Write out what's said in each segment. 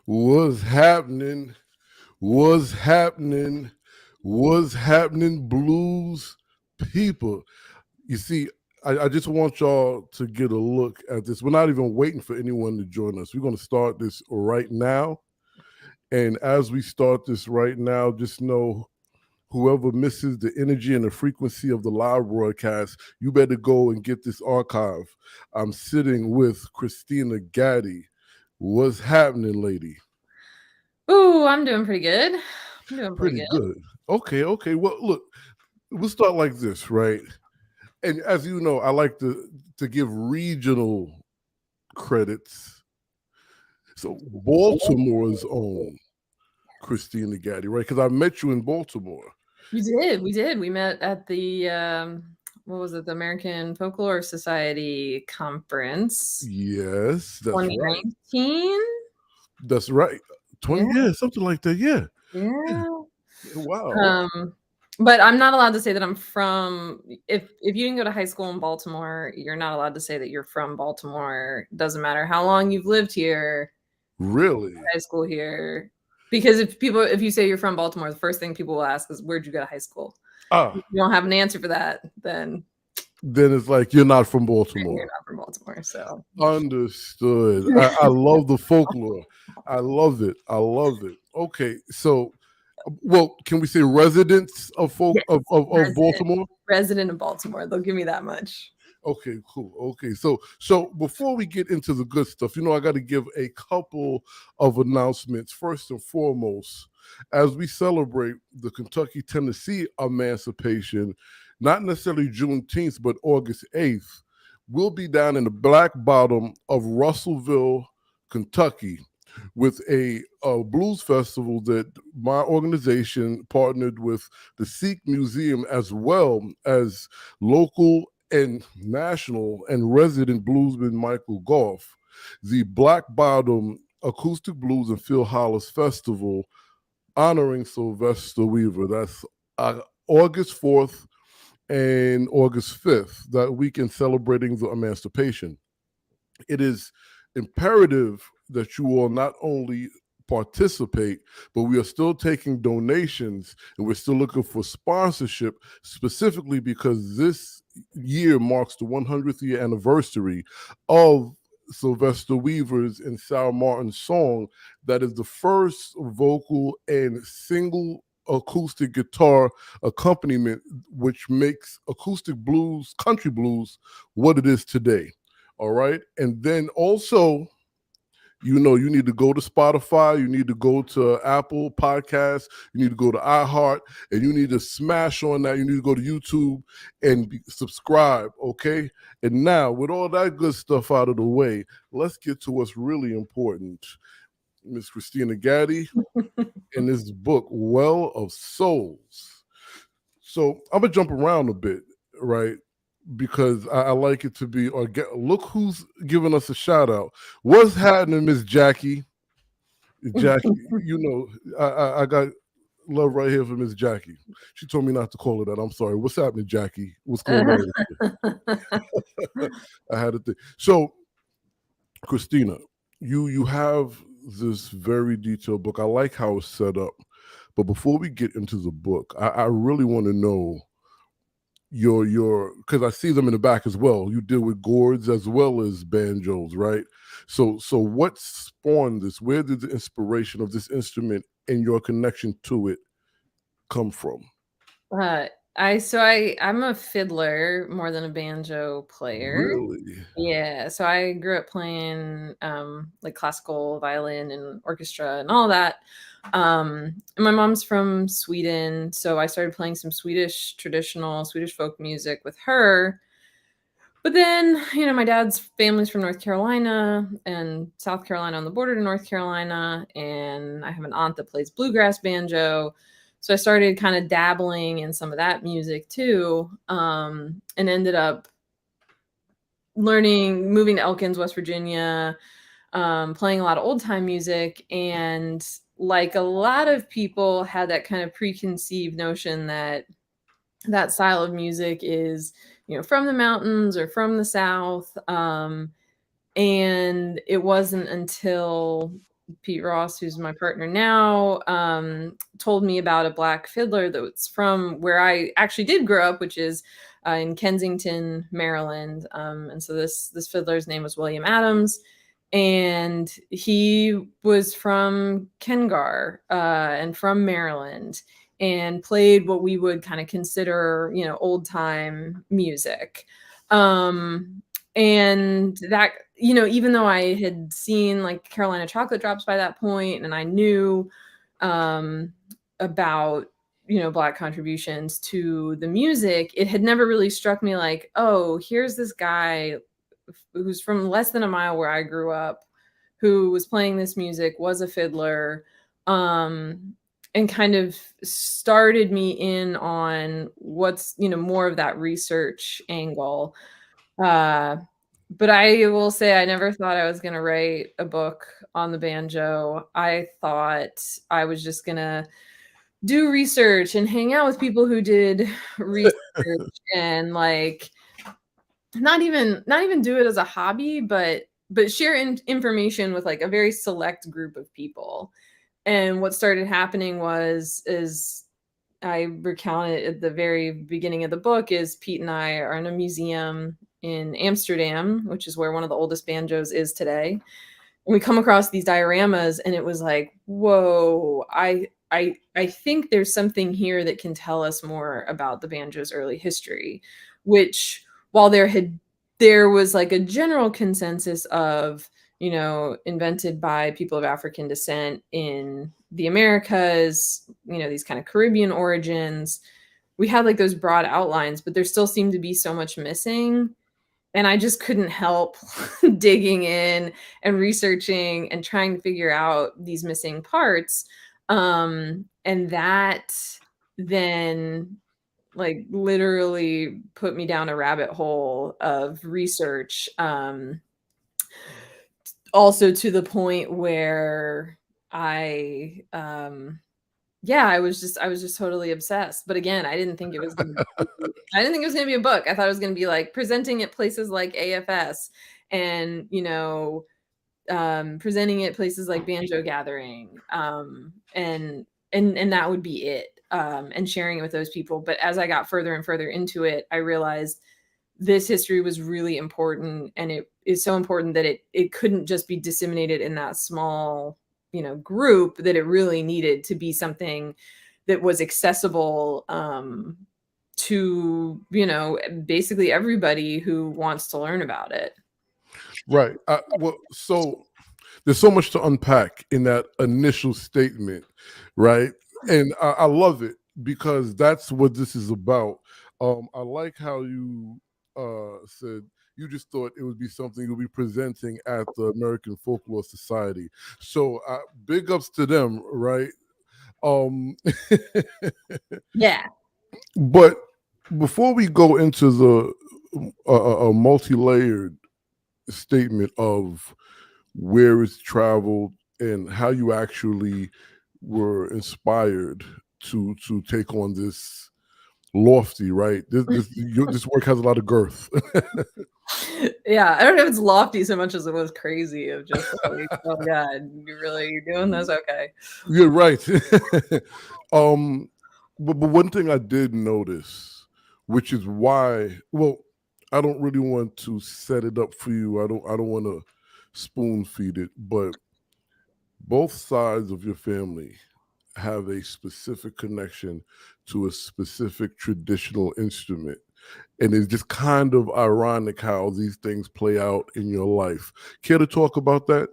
What's happening? What's happening? What's happening, blues people? You see, I just want y'all to get a look at this. We're not even waiting for anyone to join us. We're going to start this right now. And as we start this right now, just know whoever misses the energy and the frequency of the live broadcast, you better go and get this archive. I'm sitting with Kristina Gaddy. What's happening, lady? Ooh, I'm doing pretty good. I'm doing pretty Pretty good. good. Okay. Well, look, we'll start like this, right? And as you know, I like to give regional credits. So Baltimore's own Kristina Gaddy, right? Because I met you in Baltimore. You did. We did. We met at the what was it? The American Folklore Society conference, Yes, that's right. 2019. That's right. 20 Yeah, years, something like that. Yeah. Yeah. yeah. Wow. Um, but I'm not allowed to say that I'm from. If you didn't go to high school in Baltimore, you're not allowed to say that you're from Baltimore. Doesn't matter how long you've lived here, Really? high school here. Because if you say you're from Baltimore, the first thing people will ask is where'd you go to high school? If Ah, you don't have an answer for that, then then it's like you're not from you're Baltimore. not from Baltimore. So Understood. I love the folklore. I love it. I love it. Okay, so well, can we say residents of folk yes, of Baltimore? resident of Baltimore. They'll give me that much. Okay, cool. Okay, so before we get into the good stuff, I got to give a couple of announcements. First and foremost, as we celebrate the Kentucky Tennessee emancipation, not necessarily Juneteenth, but August 8th, we'll be down in the black bottom of Russellville, Kentucky, with a blues festival that my organization partnered with the Sikh Museum as well as local and national and resident bluesman Michael Goff. The Black Bottom Acoustic Blues and Phil Hollis Festival honoring Sylvester Weaver. That's August 4th and August 5th, that weekend celebrating the emancipation. It is imperative that you all not only participate, but we are still taking donations and we're still looking for sponsorship, specifically because this year marks the 100th year anniversary of Sylvester Weaver's and Sal Martin's song that is the first vocal and single acoustic guitar accompaniment which makes acoustic blues, country blues, what it is today. All right. And then also, you need to go to Spotify, you need to go to Apple Podcasts, you need to go to iHeart, and you need to smash on that. You need to go to YouTube and subscribe. Okay. And now, with all that good stuff out of the way, let's get to what's really important. Miss Kristina Gaddy in this book, Well of Souls. So I'm gonna jump around a bit, right? Because I like it to be or look who's giving us a shout out. What's happening, Miss Jackie? Jackie, I got love right here for Miss Jackie. She told me not to call her that. I'm sorry. What's happening, Jackie? What's going on with you? I had to think. So, Kristina, you have this very detailed book. I like how it's set up. But before we get into the book, I really want to know your because I see them in the back as well. You deal with gourds as well as banjos, right? So what spawned this? Where did the inspiration of this instrument and your connection to it come from? Uh, I'm a fiddler more than a banjo player. Really? Yeah, so I grew up playing like classical violin and orchestra and all that. And my mom's from Sweden, so I started playing some traditional Swedish folk music with her. But then, my dad's family's from North Carolina and South Carolina on the border to North Carolina, and I have an aunt that plays bluegrass banjo. So I started kind of dabbling in some of that music too, and ended up moving to Elkins, West Virginia, playing a lot of old time music. And like a lot of people had that kind of preconceived notion that that style of music is, from the mountains or from the South. And it wasn't until Pete Ross, who's my partner now, told me about a black fiddler that's from where I actually did grow up, which is in Kensington, Maryland. And so this fiddler's name was William Adams, and he was from Kengar and from Maryland, and played what we would kind of consider, old time music. And that, even though I had seen like Carolina Chocolate Drops by that point, and I knew about, Black contributions to the music, it had never really struck me like, oh, here's this guy who's from less than a mile where I grew up, who was playing this music, was a fiddler, and kind of started me in on what's, more of that research angle. But I will say I never thought I was going to write a book on the banjo. I thought I was just going to do research and hang out with people who did research and like not even do it as a hobby, but share information with like a very select group of people. And what started happening is I recount it at the very beginning of the book, is Pete and I are in a museum in Amsterdam, which is where one of the oldest banjos is today. And we come across these dioramas, and it was like, whoa, I think there's something here that can tell us more about the banjo's early history, which, while there was like a general consensus of, invented by people of African descent in the Americas, these kind of Caribbean origins, we had like those broad outlines, but there still seemed to be so much missing. And I just couldn't help digging in and researching and trying to figure out these missing parts. And that then like literally put me down a rabbit hole of research. Also to the point where I was just totally obsessed. But again, I didn't think it was gonna be a book. I thought it was gonna be like presenting at places like AFS and, presenting at places like Banjo Gathering. And that would be it. And sharing it with those people. But as I got further and further into it, I realized this history was really important, and it is so important that it couldn't just be disseminated in that small, group, that it really needed to be something that was accessible to, basically everybody who wants to learn about it. Right. Well, so there's so much to unpack in that initial statement, right? And I love it because that's what this is about. I like how you said you just thought it would be something you'll be presenting at the American Folklore Society. So big ups to them, right? Yeah. But before we go into the a multi-layered statement of where it's traveled and how you actually were inspired to take on this lofty, right? This work has a lot of girth. Yeah, I don't know if it's lofty so much as it was crazy of just like, oh God, you're doing this? Okay. You're right. But one thing I did notice, which is why, well, I don't really want to set it up for you. I don't want to spoon feed it, but both sides of your family have a specific connection to a specific traditional instrument. And it's just kind of ironic how these things play out in your life. Care to talk about that?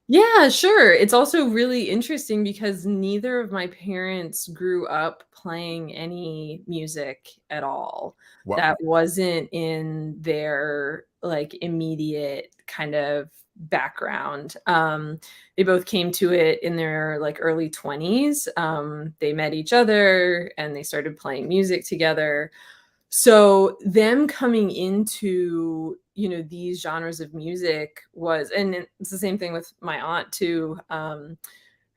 Yeah, sure. It's also really interesting because neither of my parents grew up playing any music at all. Wow. That wasn't in their like immediate kind of background. They both came to it in their like early 20s. They met each other and they started playing music together. So them coming into, these genres of music was, and it's the same thing with my aunt too,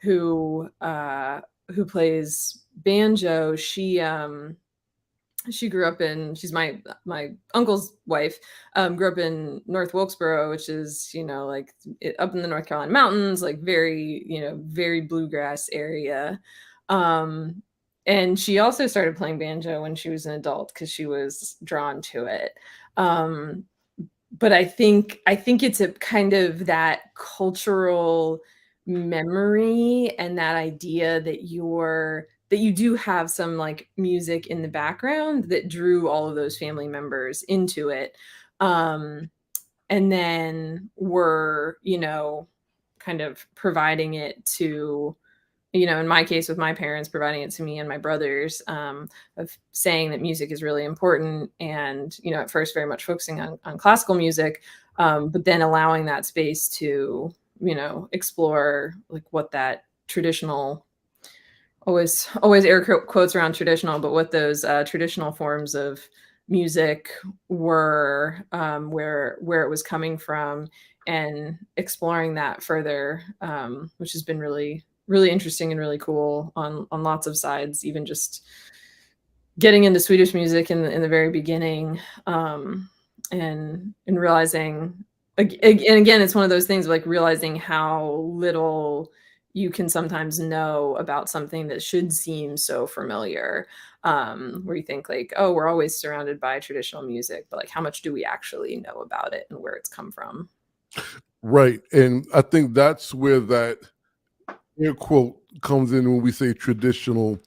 who plays banjo. she grew up in, she's my uncle's wife, grew up in North Wilkesboro, which is, like up in the North Carolina mountains, like very, very bluegrass area. Um, and she also started playing banjo when she was an adult because she was drawn to it. Um, but I think it's a kind of that cultural memory and that idea that you do have some like music in the background that drew all of those family members into it. Um, and then we're, kind of providing it to, in my case with my parents, providing it to me and my brothers, of saying that music is really important. And, at first very much focusing on classical music, but then allowing that space to, explore like what that traditional, always air quotes around traditional, but what those traditional forms of music were, where it was coming from, and exploring that further, which has been really, really interesting and really cool on lots of sides. Even just getting into Swedish music in the very beginning, and realizing, and again, it's one of those things like realizing how little you can sometimes know about something that should seem so familiar, where you think like, oh, we're always surrounded by traditional music, but like how much do we actually know about it and where it's come from? Right. And I think that's where that air quote comes in when we say traditional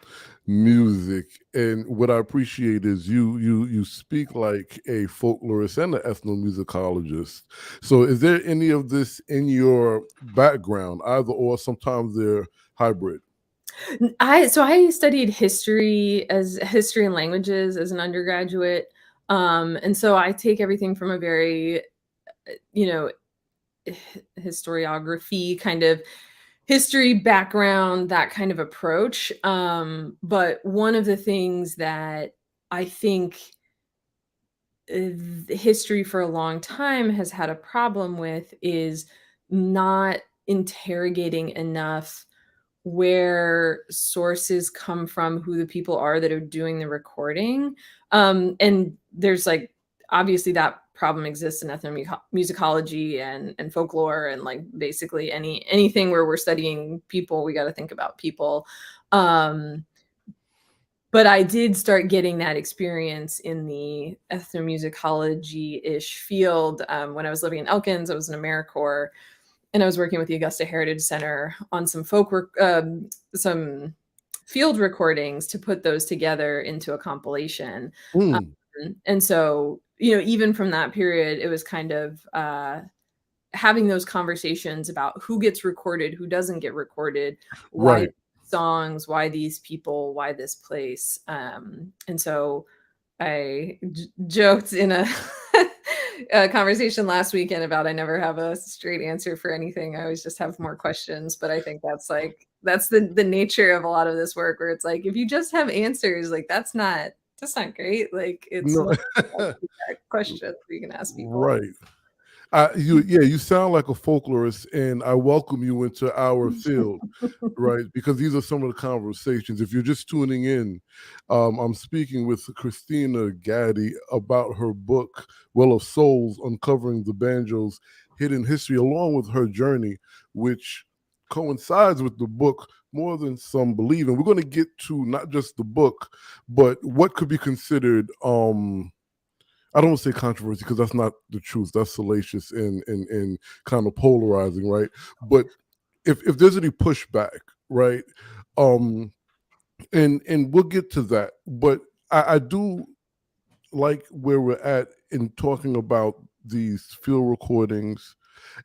music. And what I appreciate is you speak like a folklorist and an ethnomusicologist. So is there any of this in your background, either or? Sometimes they're hybrid. I studied history and languages as an undergraduate. And so I take everything from a very, you know, historiography kind of history background, that kind of approach. But one of the things that I think history for a long time has had a problem with is not interrogating enough where sources come from, who the people are that are doing the recording. And there's like, obviously that problem exists in ethnomusicology and folklore, and like basically anything where we're studying people, we got to think about people. Um, but I did start getting that experience in the ethnomusicology-ish field, when I was living in Elkins. I was in AmeriCorps, and I was working with the Augusta Heritage Center on some some field recordings to put those together into a compilation. Mm, And so, even from that period, it was kind of having those conversations about who gets recorded, who doesn't get recorded, why right. songs, why these people, why this place. And so I joked in a, a conversation last weekend about I never have a straight answer for anything. I always just have more questions. But I think that's the nature of a lot of this work, where it's like if you just have answers, like that's not great. Like it's No. much questions you can ask people. Right. You sound like a folklorist, and I welcome you into our field, right? Because these are some of the conversations. If you're just tuning in, I'm speaking with Kristina Gaddy about her book, Well of Souls, Uncovering the Banjo's Hidden History, along with her journey, which coincides with the book more than some believe. And we're going to get to not just the book, but what could be considered I don't want to say controversy because that's not the truth. That's salacious and kind of polarizing, right? But if there's any pushback, right? Um, and we'll get to that. But I do like where we're at in talking about these field recordings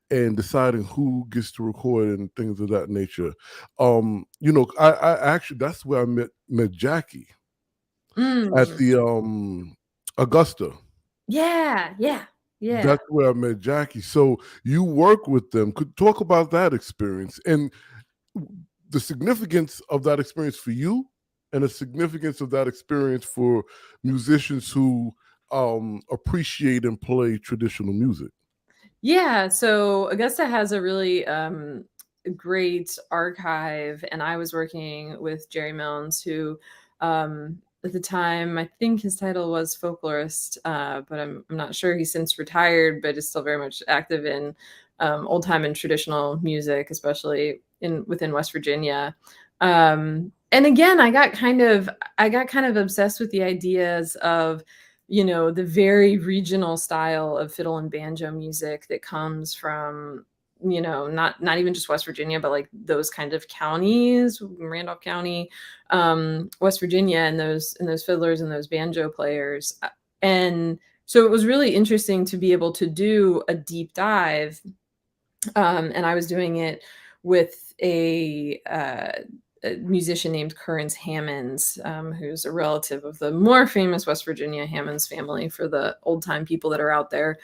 and deciding who gets to record and things of that nature. I actually that's where I met Jackie at Mm. the Augusta. Yeah, yeah, yeah. That's where I met Jackie. So you work with them. Could talk about that experience and the significance of that experience for you and the significance of that experience for musicians who appreciate and play traditional music. Yeah, so Augusta has a really great archive, and I was working with Jerry Milnes, who at the time. I think his title was folklorist, but I'm not sure. He's since retired, but is still very much active in old time and traditional music, especially within West Virginia. And again, I got kind of obsessed with the ideas of, the very regional style of fiddle and banjo music that comes from, not even just West Virginia, but like those kind of counties, Randolph County, West Virginia, and those fiddlers and those banjo players. And so it was really interesting to be able to do a deep dive. And I was doing it with a musician named Currence Hammonds, who's a relative of the more famous West Virginia Hammonds family, for the old time people that are out there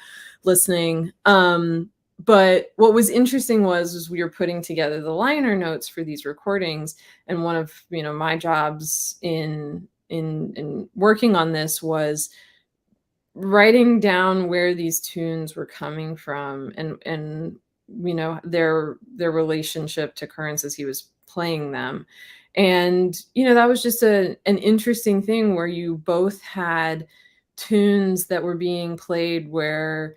listening. But what was interesting was we were putting together the liner notes for these recordings, and one of my jobs in working on this was writing down where these tunes were coming from, and their relationship to Currence as he was playing them. And that was just an interesting thing where you both had tunes that were being played where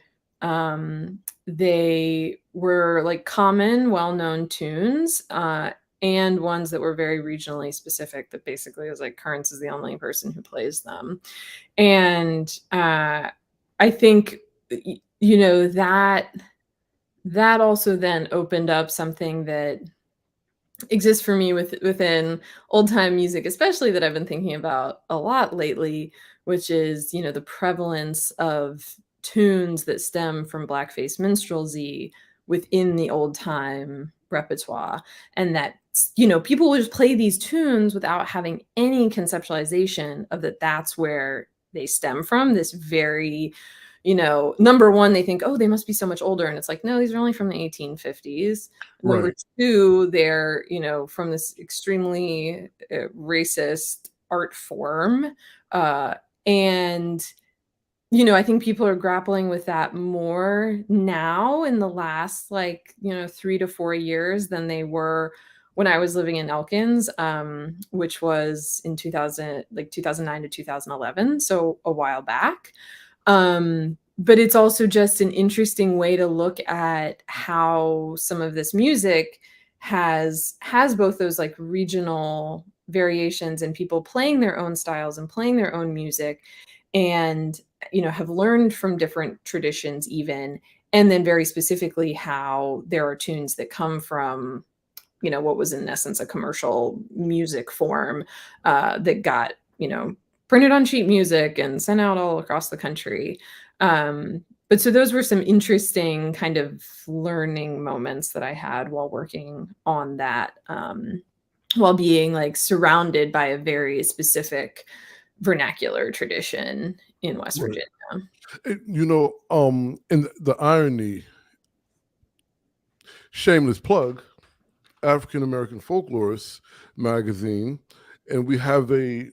they were like common, well-known tunes, and ones that were very regionally specific, that basically was like Currence is the only person who plays them. And I think that also then opened up something that exists for me within old time music, especially, that I've been thinking about a lot lately, which is the prevalence of tunes that stem from blackface minstrelsy within the old time repertoire, and that people would just play these tunes without having any conceptualization of that's where they stem from. This very, number one, they think, oh, they must be so much older, and it's like, no, these are only from the 1850s. Right. Number two, they're from this extremely racist art form, and I think people are grappling with that more now in the last 3 to 4 years than they were when I was living in Elkins, which was in 2009 to 2011, so a while back. But it's also just an interesting way to look at how some of this music has both those like regional variations and people playing their own styles and playing their own music, and have learned from different traditions even, and then very specifically how there are tunes that come from what was in essence a commercial music form, that got printed on sheet music and sent out all across the country. But so those were some interesting kind of learning moments that I had while working on that, while being like surrounded by a very specific vernacular tradition in West Right. Virginia. And the irony, shameless plug, African American Folklorist magazine, and we have a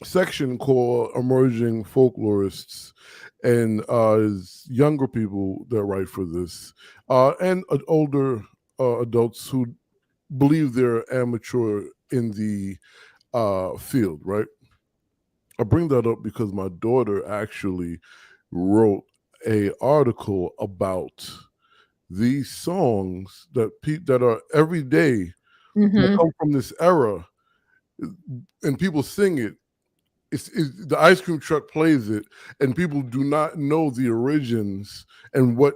section called Emerging Folklorists, and younger people that write for this, and older adults who believe they're amateur in the field, right? I bring that up because my daughter actually wrote a article about these songs that are everyday, that come from this era, and people sing it. It's the ice cream truck plays it, and people do not know the origins and what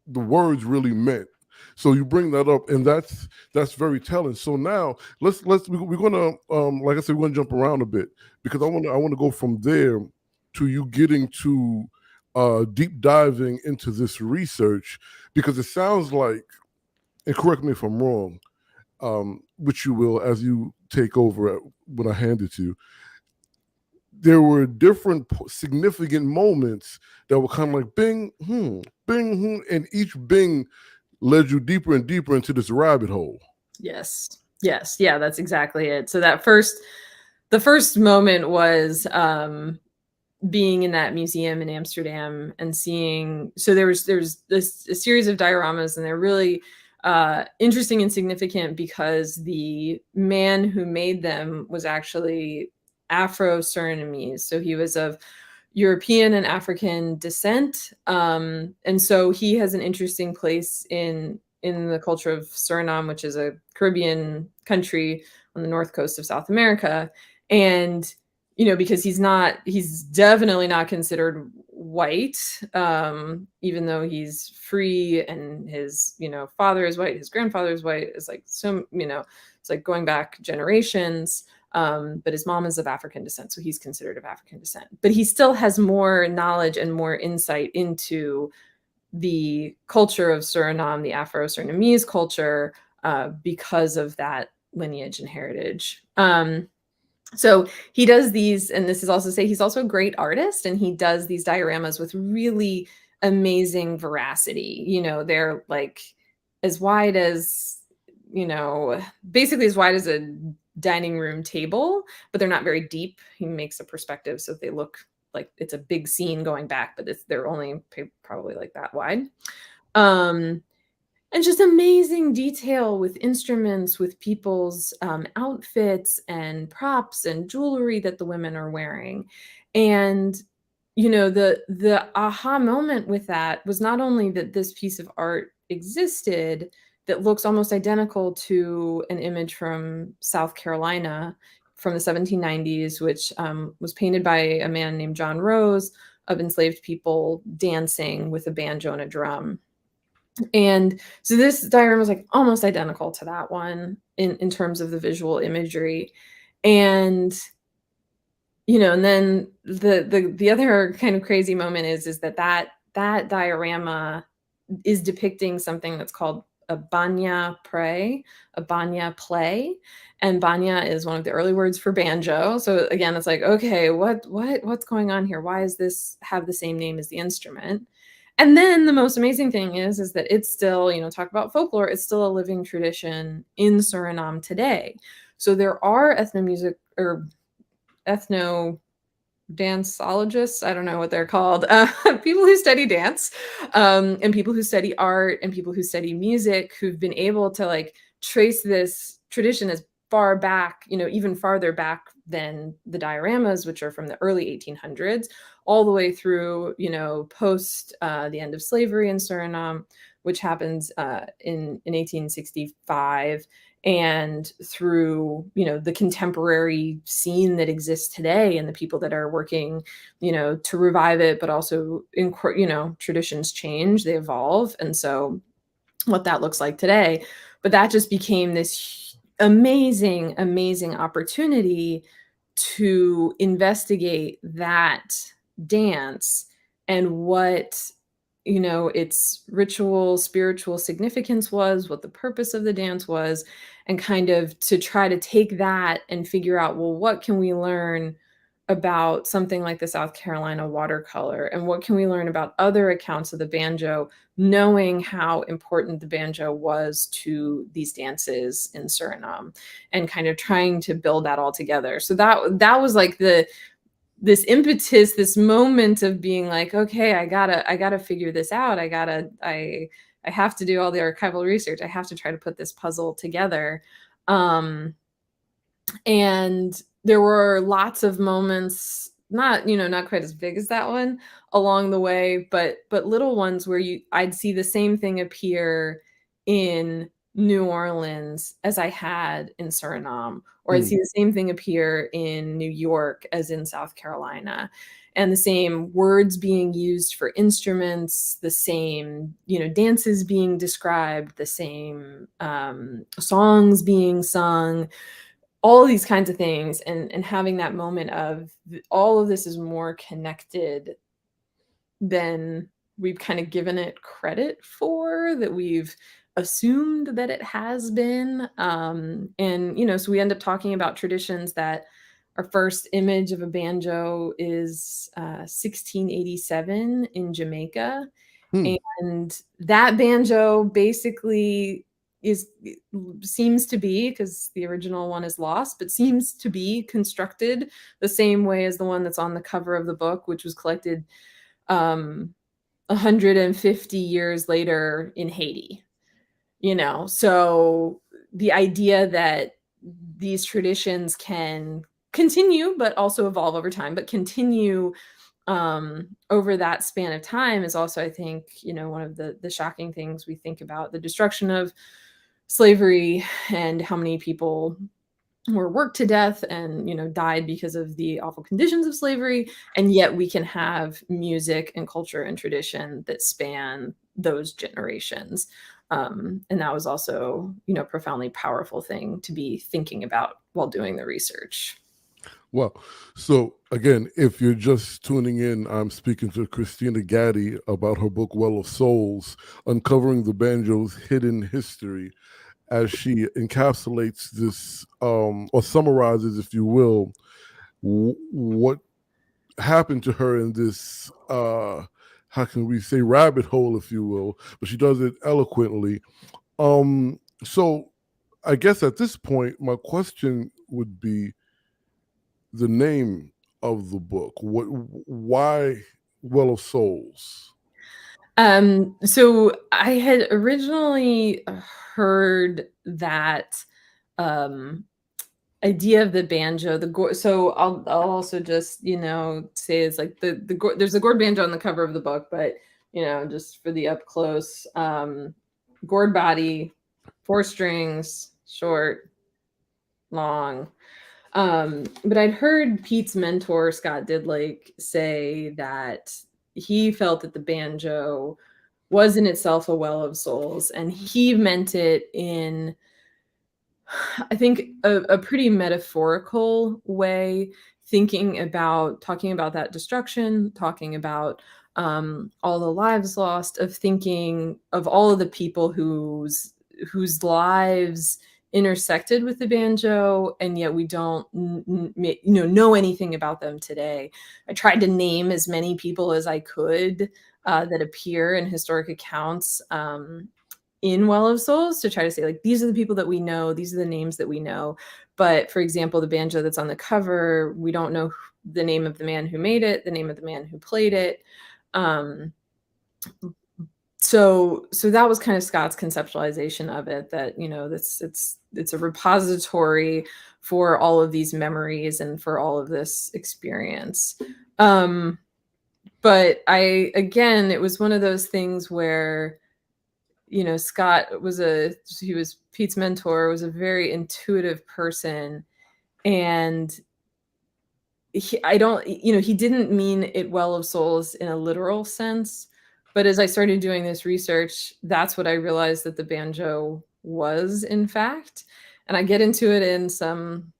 the words really meant. So you bring that up, and that's very telling. So now we're gonna like I said, we're gonna jump around a bit, because I want to go from there to you getting to deep diving into this research, because it sounds like, and correct me if I'm wrong, which you will as you take over when I hand it to you, there were different significant moments that were kind of like bing, bing, and each bing led you deeper and deeper into this rabbit hole. Yes. Yeah, that's exactly it. So the first moment was being in that museum in Amsterdam and seeing, so there's a series of dioramas, and they're really interesting and significant because the man who made them was actually Afro-Surinamese. So he was of European and African descent. And so he has an interesting place in the culture of Suriname, which is a Caribbean country on the north coast of South America. And, because he's definitely not considered white, even though he's free and his, father is white, his grandfather is white. It's like, it's like going back generations. But his mom is of African descent, so he's considered of African descent. But he still has more knowledge and more insight into the culture of Suriname, the Afro-Surinamese culture, because of that lineage and heritage. So he does these, and this is also say he's also a great artist, and he does these dioramas with really amazing veracity. They're like as wide as, basically as wide as a dining room table, but they're not very deep. He makes a perspective so they look like it's a big scene going back, but they're only probably like that wide. And just amazing detail with instruments, with people's outfits and props and jewelry that the women are wearing. And the aha moment with that was not only that this piece of art existed that looks almost identical to an image from South Carolina from the 1790s, which was painted by a man named John Rose, of enslaved people dancing with a banjo and a drum. And so this diagram was like almost identical to that one in terms of the visual imagery. And and then the other kind of crazy moment is that diorama is depicting something that's called a banya play, and banya is one of the early words for banjo. So again, it's like, okay, what's going on here? Why does this have the same name as the instrument? And then the most amazing thing is that it's still, talk about folklore, it's still a living tradition in Suriname today. So there are ethnomusic or ethno danceologists, I don't know what they're called, people who study dance, and people who study art and people who study music who've been able to like trace this tradition as far back, even farther back than the dioramas, which are from the early 1800s, all the way through, post the end of slavery in Suriname, which happens in 1865, and through, the contemporary scene that exists today and the people that are working, to revive it, but also, traditions change, they evolve. And so what that looks like today, but that just became this amazing opportunity to investigate that dance and what its ritual spiritual significance was, what the purpose of the dance was, and kind of to try to take that and figure out, well, what can we learn about something like the South Carolina watercolor, and what can we learn about other accounts of the banjo, knowing how important the banjo was to these dances in Suriname, and kind of trying to build that all together. So that was like this impetus, this moment of being like, okay, I gotta figure this out. I have to do all the archival research. I have to try to put this puzzle together. And there were lots of moments, not quite as big as that one along the way, but little ones where I'd see the same thing appear in New Orleans as I had in Suriname, or I'd see the same thing appear in New York as in South Carolina, and the same words being used for instruments, the same, dances being described, the same songs being sung, all these kinds of things, and having that moment of all of this is more connected than we've kind of given it credit for, that we've assumed that it has been. And so we end up talking about traditions that our first image of a banjo is 1687 in Jamaica. And that banjo basically seems to be, because the original one is lost, but seems to be constructed the same way as the one that's on the cover of the book, which was collected 150 years later in Haiti. So the idea that these traditions can continue, but also evolve over time, but continue over that span of time is also, I think, one of the shocking things we think about the destruction of slavery and how many people were worked to death and died because of the awful conditions of slavery, and yet we can have music and culture and tradition that span those generations. And that was also a profoundly powerful thing to be thinking about while doing the research. Well, so again, if you're just tuning in, I'm speaking to Kristina Gaddy about her book Well of Souls, Uncovering the Banjo's Hidden History, as she encapsulates this, or summarizes, if you will, what happened to her in this, how can we say, rabbit hole, if you will, but she does it eloquently. So I guess at this point, my question would be, the name of the book. Why Well of Souls? So I had originally heard that idea of the banjo, so I'll also just say it's like there's a gourd banjo on the cover of the book, but just for the up close, gourd body, 4 strings, short, long. But I'd heard Pete's mentor, Scott Didlake, say that he felt that the banjo was in itself a well of souls, and he meant it in, I think, a pretty metaphorical way, talking about that destruction, talking about all the lives lost, of thinking of all of the people whose lives intersected with the banjo, and yet we don't know anything about them today. I tried to name as many people as I could that appear in historic accounts in Well of Souls, to try to say, like, these are the people that we know, these are the names that we know. But for example, the banjo that's on the cover, we don't know the name of the man who made it, the name of the man who played it. So that was kind of Scott's conceptualization of it, that it's a repository for all of these memories and for all of this experience. But it was one of those things where Scott was Pete's mentor, was a very intuitive person, and he didn't mean it Well of Souls in a literal sense. But as I started doing this research, that's what I realized that the banjo was, in fact. And I get into it in some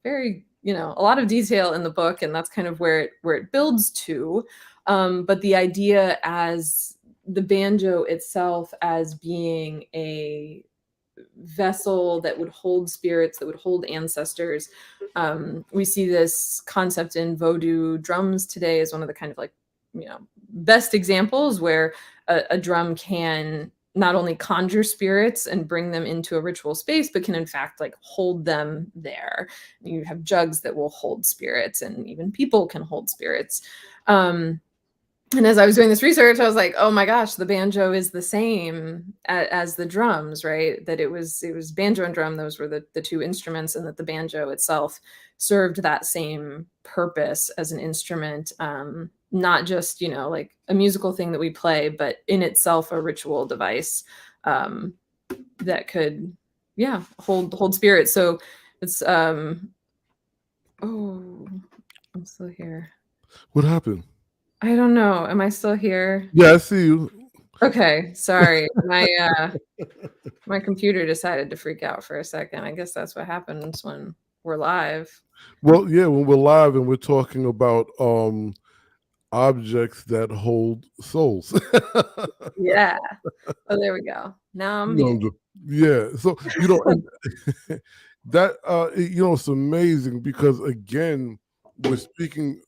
very, a lot of detail in the book, and that's kind of where it builds to. But the idea as the banjo itself as being a vessel that would hold spirits, that would hold ancestors. We see this concept in Vodou drums today as one of the kind of best examples, where a drum can not only conjure spirits and bring them into a ritual space, but can in fact hold them there. You have jugs that will hold spirits, and even people can hold spirits. And as I was doing this research, I was like, oh my gosh, the banjo is the same as the drums, right? That it was banjo and drum, those were the 2 instruments, and that the banjo itself served that same purpose as an instrument, not just a musical thing that we play, but in itself a ritual device that could hold spirits. So it's oh, I'm still here. What happened? I don't know. Am I still here? Yeah, I see you. Okay, sorry. My computer decided to freak out for a second. I guess that's what happens when we're live. Well, yeah, when we're live and we're talking about objects that hold souls. Yeah. Oh, there we go. Now I'm here. Yeah. So that it's amazing, because again, we're speaking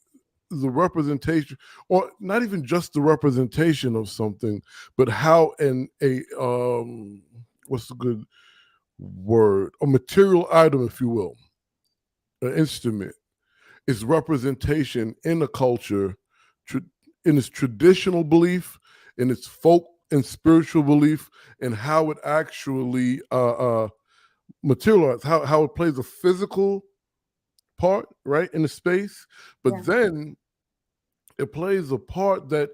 the representation, or not even just the representation of something, but how what's the good word, a material item, if you will, an instrument, is representation in a culture, in its traditional belief, in its folk and spiritual belief, and how it actually materializes, how it plays a physical part, right, in the space, but Yeah. then it plays a part that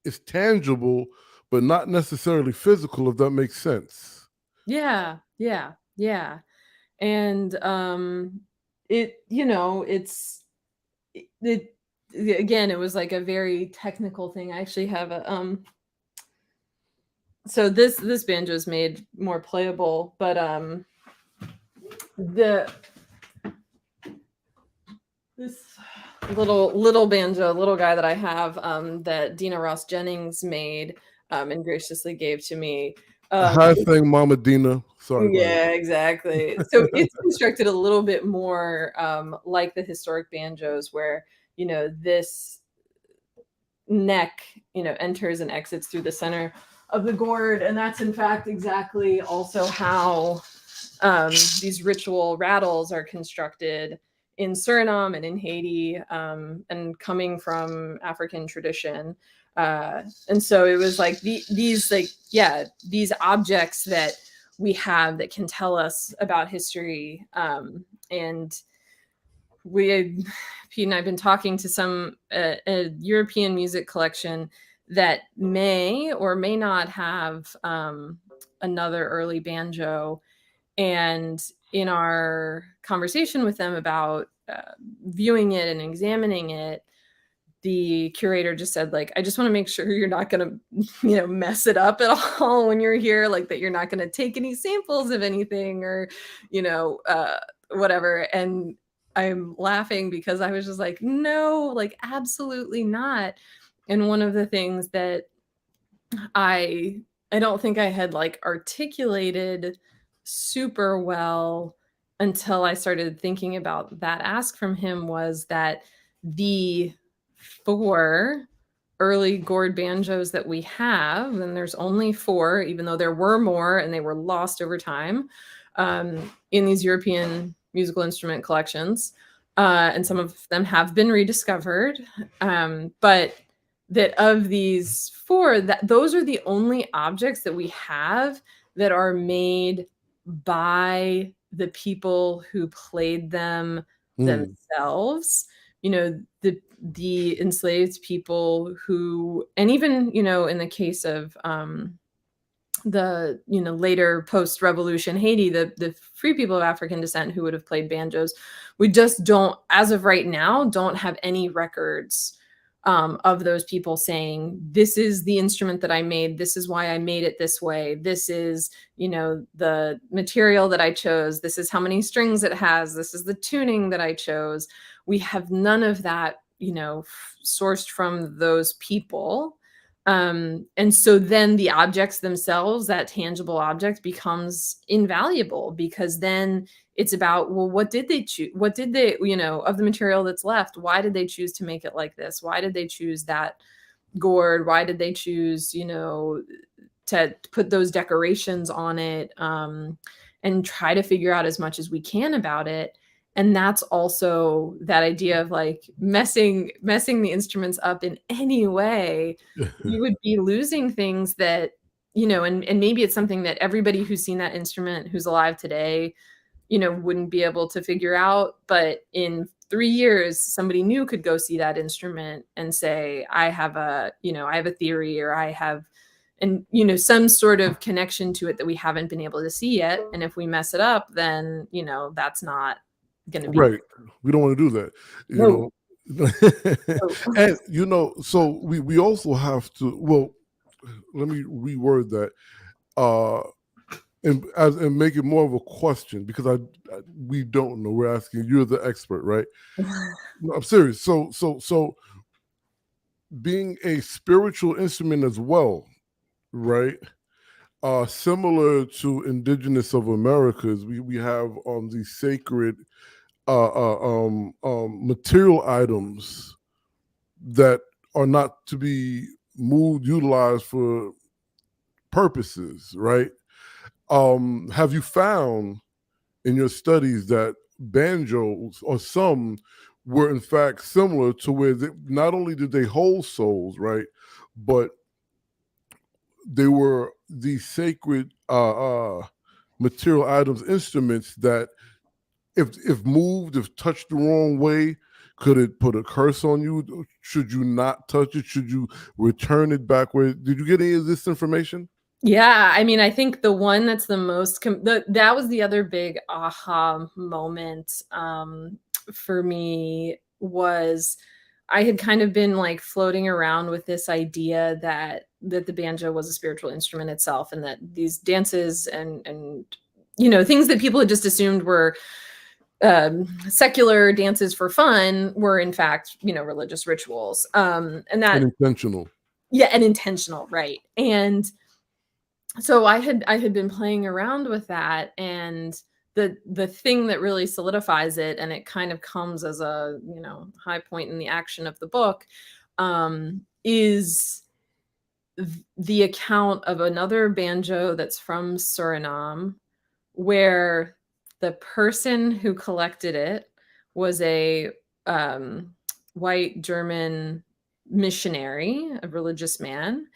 is tangible, but not necessarily physical, if that makes sense. Yeah. Yeah. Yeah. And it, it again, it was like a very technical thing. I actually have a so this banjo is made more playable, but the this little banjo, little guy that I have, that Dina Ross Jennings made, and graciously gave to me. Hi, thing, Mama Dina. Sorry, go ahead. Yeah, exactly. So it's constructed a little bit more like the historic banjos, where this neck enters and exits through the center of the gourd, and that's in fact exactly also how these ritual rattles are constructed in Suriname and in Haiti, and coming from African tradition. And so it was like these objects that we have that can tell us about history. And Pete and I've been talking to some a European music collection that may or may not have another early banjo. And in our conversation with them about viewing it and examining it, the curator just said, like, I just want to make sure you're not going to, mess it up at all when you're here, like that you're not going to take any samples of anything or, whatever. And I'm laughing because I was just like, no, like, absolutely not. And one of the things that I don't think I had like articulated super well until I started thinking about that ask from him was that the 4 early gourd banjos that we have, and there's only 4, even though there were more and they were lost over time, in these European musical instrument collections. And some of them have been rediscovered. But that of these 4, that those are the only objects that we have that are made by the people who played them themselves. The enslaved people who, and even in the case of the later post-revolution Haiti, the free people of African descent who would have played banjos, we just don't, as of right now, don't have any records of those people saying, this is the instrument that I made, this is why I made it this way, this is the material that I chose, this is how many strings it has, this is the tuning that I chose. We have none of that sourced from those people. And so then the objects themselves, that tangible object, becomes invaluable, because then it's about, well, what did they choose? What did they, of the material that's left, why did they choose to make it like this? Why did they choose that gourd? Why did they choose, to put those decorations on it? And try to figure out as much as we can about it. And that's also that idea of like messing the instruments up in any way. You would be losing things that, and maybe it's something that everybody who's seen that instrument who's alive today, wouldn't be able to figure out. But in 3 years, somebody new could go see that instrument and say, I have a theory, or I have, and some sort of connection to it that we haven't been able to see yet. And if we mess it up, then that's not going to be right. We don't want to do that, No. and so we also have to, well, let me reword that and make it more of a question, because we don't know. We're asking, you're the expert, right? No, I'm serious. So being a spiritual instrument as well, right? Similar to indigenous of Americas, we have these sacred material items that are not to be moved, utilized for purposes, right? Have you found in your studies that banjos, or some, were in fact similar to where not only did they hold souls, right, but they were these sacred material items, instruments that if moved, if touched the wrong way, could it put a curse on you? Should you not touch it? Should you return it back? Where did you get any of this information? Yeah, I mean, I think the one that's the most that was the other big aha moment for me was I had kind of been like floating around with this idea that the banjo was a spiritual instrument itself, and that these dances and things that people had just assumed were secular dances for fun were in fact religious rituals, and that Unintentional. yeah, and intentional, right? And so I had been playing around with that, and the thing that really solidifies it, and it kind of comes as a high point in the action of the book, is the account of another banjo that's from Suriname, where the person who collected it was a white German missionary, a religious man,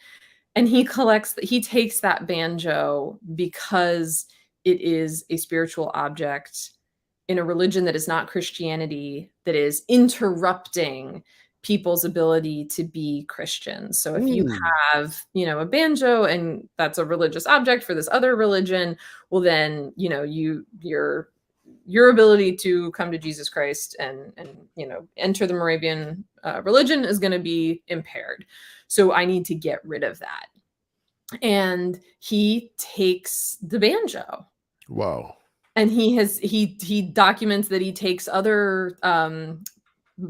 and he takes that banjo because it is a spiritual object in a religion that is not Christianity, that is interrupting people's ability to be Christians. So if you have, a banjo and that's a religious object for this other religion, well then, your ability to come to Jesus Christ and enter the Moravian religion is going to be impaired. So I need to get rid of that. And he takes the banjo. Wow. And he documents that he takes other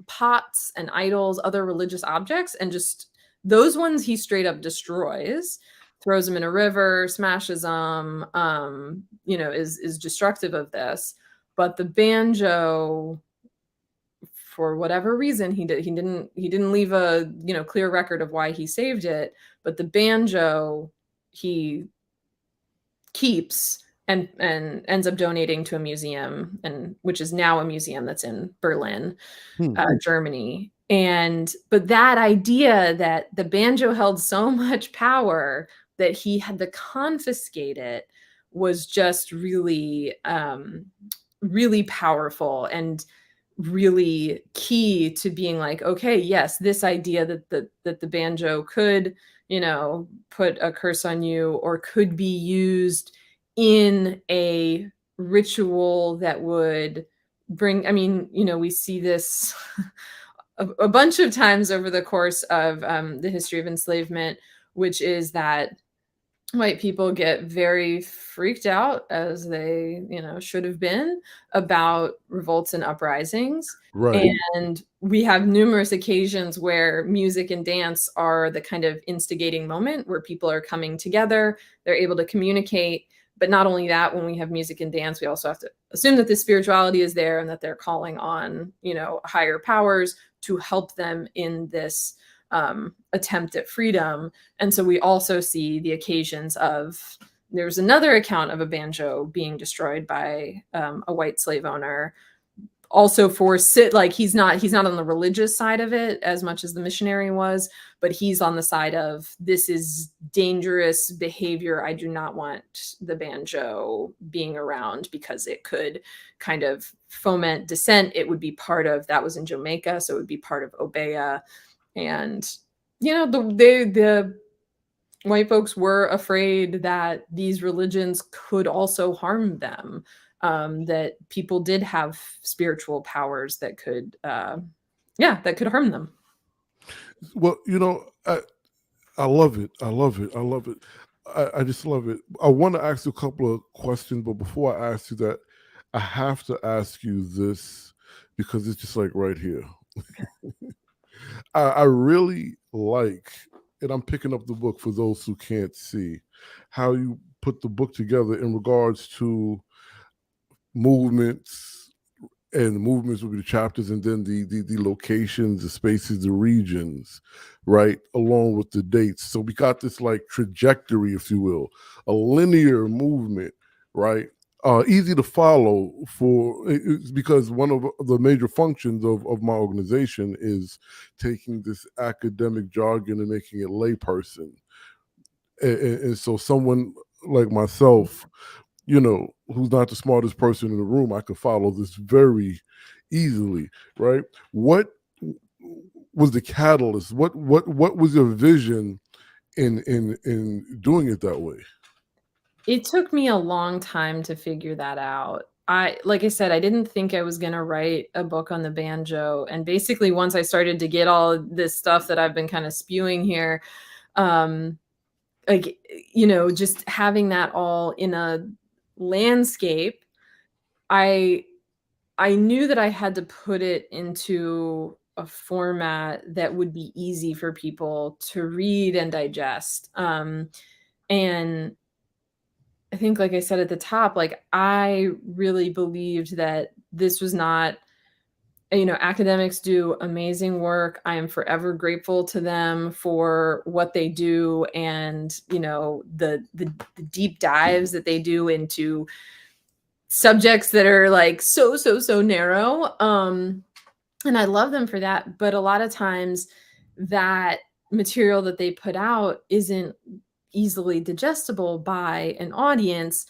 pots and idols, other religious objects, and just those ones he straight up destroys, throws them in a river, smashes them, is destructive of this. But the banjo, for whatever reason, he didn't leave a clear record of why he saved it, but the banjo he keeps and ends up donating to a museum, and which is now a museum that's in Berlin, Germany. But that idea that the banjo held so much power that he had to confiscate it was just really, really powerful and really key to being like, okay, yes, this idea that the banjo could, put a curse on you or could be used in a ritual that would bring, we see this a bunch of times over the course of the history of enslavement, which is that white people get very freaked out, as they should have been, about revolts and uprisings. Right. And we have numerous occasions where music and dance are the kind of instigating moment where people are coming together, they're able to communicate. But not only that, when we have music and dance, we also have to assume that the spirituality is there and that they're calling on higher powers to help them in this attempt at freedom. And so we also see the occasions of, there's another account of a banjo being destroyed by a white slave owner, also for he's not on the religious side of it as much as the missionary was, but he's on the side of, this is dangerous behavior. I do not want the banjo being around because it could kind of foment dissent. It would be part of, that was in Jamaica, so it would be part of Obeah. And the white folks were afraid that these religions could also harm them, that people did have spiritual powers that could harm them. Well, I love it. I love it. I love it. I just love it. I want to ask you a couple of questions, but before I ask you that, I have to ask you this because it's just like right here. I really like, and I'm picking up the book for those who can't see, how you put the book together in regards to movements, and movements will be the chapters, and then the locations, the spaces, the regions, right, along with the dates. So we got this like trajectory, if you will, a linear movement, right? Easy to follow it's because one of the major functions of my organization is taking this academic jargon and making it layperson. And so someone like myself who's not the smartest person in the room, I could follow this very easily, right? What was the catalyst? What was your vision in doing it that way? It took me a long time to figure that out. Like I said, I didn't think I was going to write a book on the banjo. And basically, once I started to get all this stuff that I've been kind of spewing here, um, like, just having that all in a landscape, I I knew that I had to put it into a format that would be easy for people to read and digest. And I think, like I said at the top, like I really believed that this was not, academics do amazing work. I am forever grateful to them for what they do, and the deep dives that they do into subjects that are like so narrow. And I love them for that. But a lot of times that material that they put out isn't easily digestible by an audience.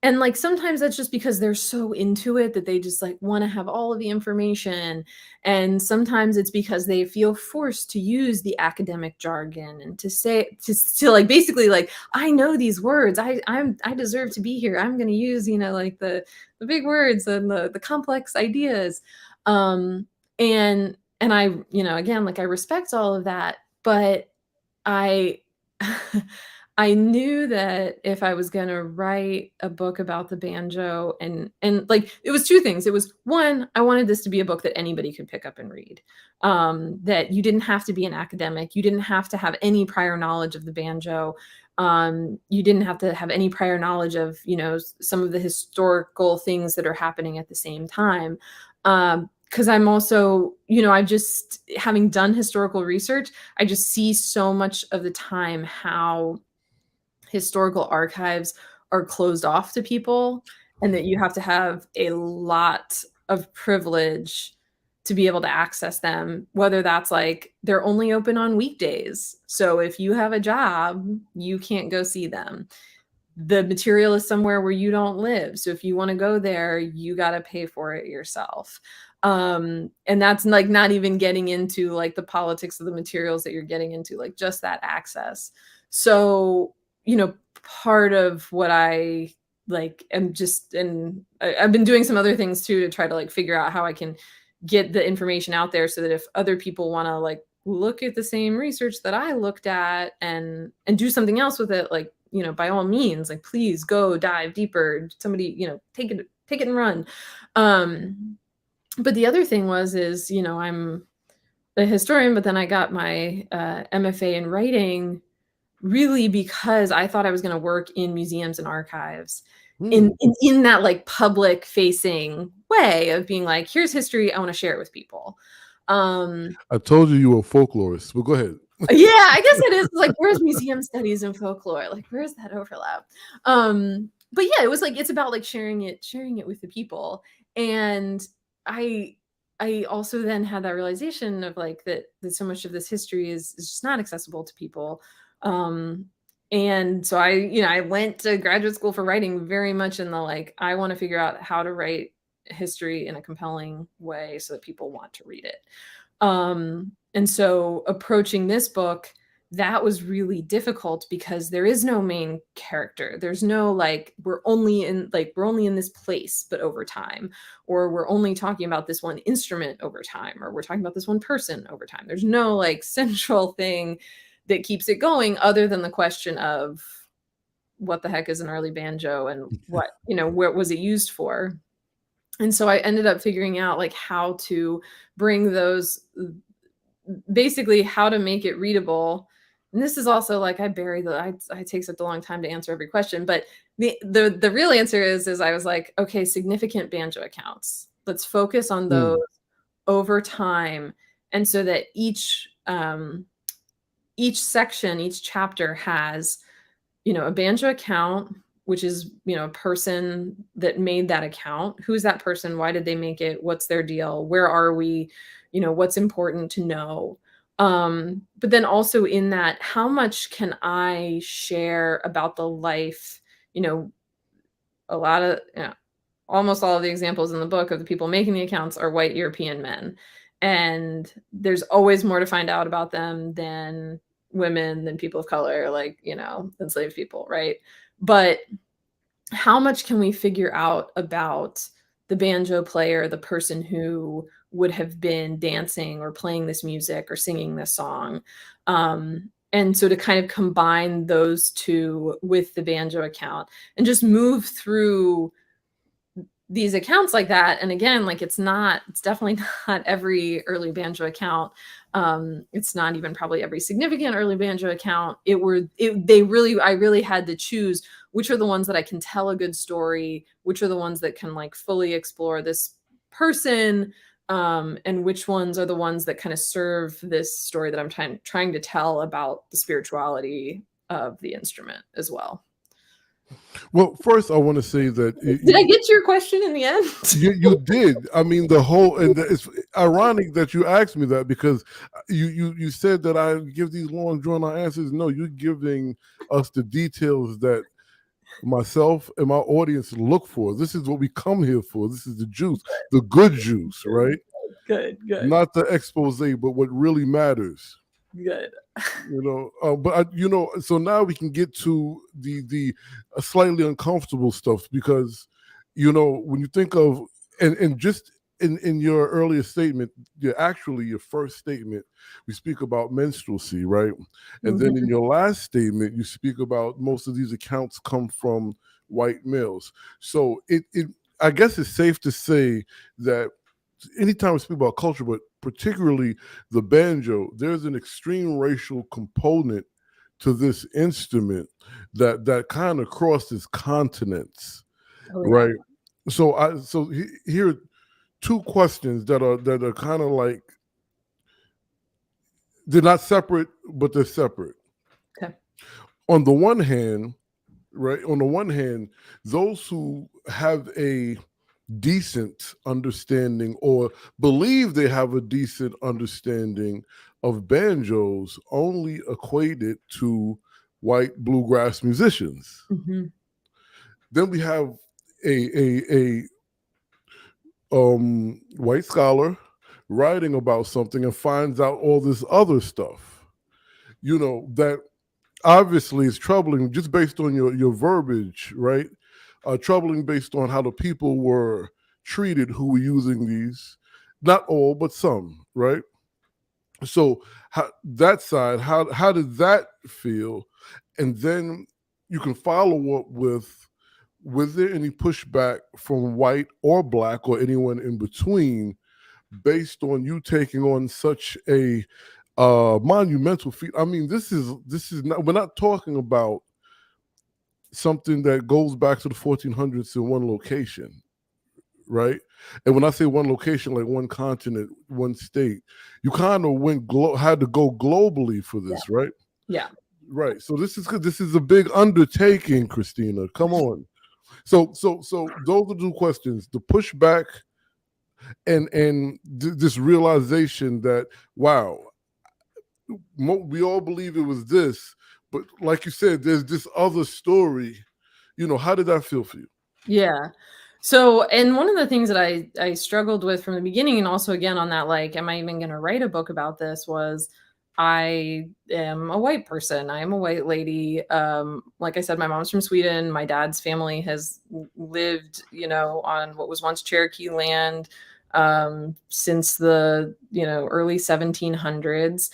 And like sometimes that's just because they're so into it that they just like want to have all of the information. And sometimes it's because they feel forced to use the academic jargon and to say to like basically like, I know these words. I deserve to be here. I'm gonna use, like the big words and the complex ideas. And I, again, like I respect all of that, but I I knew that if I was going to write a book about the banjo, and like it was two things. It was one, I wanted this to be a book that anybody could pick up and read. That you didn't have to be an academic, you didn't have to have any prior knowledge of the banjo. You didn't have to have any prior knowledge of, some of the historical things that are happening at the same time. Because I'm also, I just, having done historical research, I just see so much of the time how historical archives are closed off to people, and that you have to have a lot of privilege to be able to access them, whether that's like they're only open on weekdays. So if you have a job, you can't go see them. The material is somewhere where you don't live. So if you want to go there, you got to pay for it yourself. And that's like not even getting into like the politics of the materials that you're getting into, like just that access. So, part of what I like am just, and I've been doing some other things too to try to like figure out how I can get the information out there so that if other people want to like look at the same research that I looked at and do something else with it, like, by all means, like, please go dive deeper. Somebody, take it and run. But the other thing is, I'm a historian, but then I got my MFA in writing really because I thought I was going to work in museums and archives in that like public facing way of being like, here's history, I want to share it with people. I told you were a folklorist, but go ahead. Yeah, I guess it is like, where's museum studies and folklore? Like, where's that overlap? But yeah, it was like, it's about like sharing it with the people. And I also then had that realization of like that so much of this history is just not accessible to people. And so I went to graduate school for writing very much in the like, I want to figure out how to write history in a compelling way so that people want to read it. And so approaching this book, that was really difficult because there is no main character. There's no like, we're only in this place, but over time, or we're only talking about this one instrument over time, or we're talking about this one person over time. There's no like central thing that keeps it going other than the question of what the heck is an early banjo and what, where was it used for? And so I ended up figuring out like how to bring those, basically how to make it readable. And this is also like, I take such a long time to answer every question, but the real answer is I was like, okay, significant banjo accounts. Let's focus on those over time. And so that each section, each chapter has, a banjo account, which is, a person that made that account. Who's that person? Why did they make it? What's their deal? Where are we? What's important to know? But then also in that, how much can I share about the life, a lot of, almost all of the examples in the book of the people making the accounts are white European men. And there's always more to find out about them than women, than people of color, like, enslaved people, right? But how much can we figure out about the banjo player, the person who would have been dancing or playing this music or singing this song? And so to kind of combine those two with the banjo account and just move through these accounts like that. And again, like it's definitely not every early banjo account. It's not even probably every significant early banjo account. I really had to choose which are the ones that I can tell a good story, which are the ones that can like fully explore this person, and which ones are the ones that kind of serve this story that I'm trying to tell about the spirituality of the instrument as well. Well, first I want to say that did I get to your question in the end? you did. I mean, it's ironic that you asked me that, because you said that I give these long drawn out answers. No, you're giving us the details that myself and my audience look for. This is what we come here for. This is the juice, the good juice, right? Good. Not the expose, but what really matters. Good. So now we can get to the slightly uncomfortable stuff, because when you think of and just in your earlier statement, your first statement, we speak about minstrelsy, right? And then in your last statement, you speak about most of these accounts come from white males. So I guess it's safe to say that anytime we speak about culture, but particularly the banjo, there's an extreme racial component to this instrument that kind of crosses continents, right? So here are two questions that are kind of like, they're not separate, but they're separate. Okay. On the one hand, those who have a decent understanding or believe they have a decent understanding of banjos only equate it to white bluegrass musicians. Then we have a white scholar writing about something and finds out all this other stuff, that obviously is troubling just based on your verbiage, right? Troubling based on how the people were treated who were using these, not all, but some, right? So that side, how did that feel? And then you can follow up with, was there any pushback from white or black or anyone in between based on you taking on such a monumental feat? I mean, this is not, we're not talking about something that goes back to the 1400s in one location, right? And when I say one location, like one continent, one state, you kind of had to go globally for this, right? Yeah. Right. So this is a big undertaking, Kristina. Come on. So those are the two questions: the pushback and this realization that, wow, we all believe it was this, but like you said, there's this other story. How did that feel for you? Yeah. So, and one of the things that I struggled with from the beginning, and also again on that, like, am I even going to write a book about this, was I am a white person. I am a white lady. Like I said, my mom's from Sweden. My dad's family has lived, on what was once Cherokee land since the, early 1700s.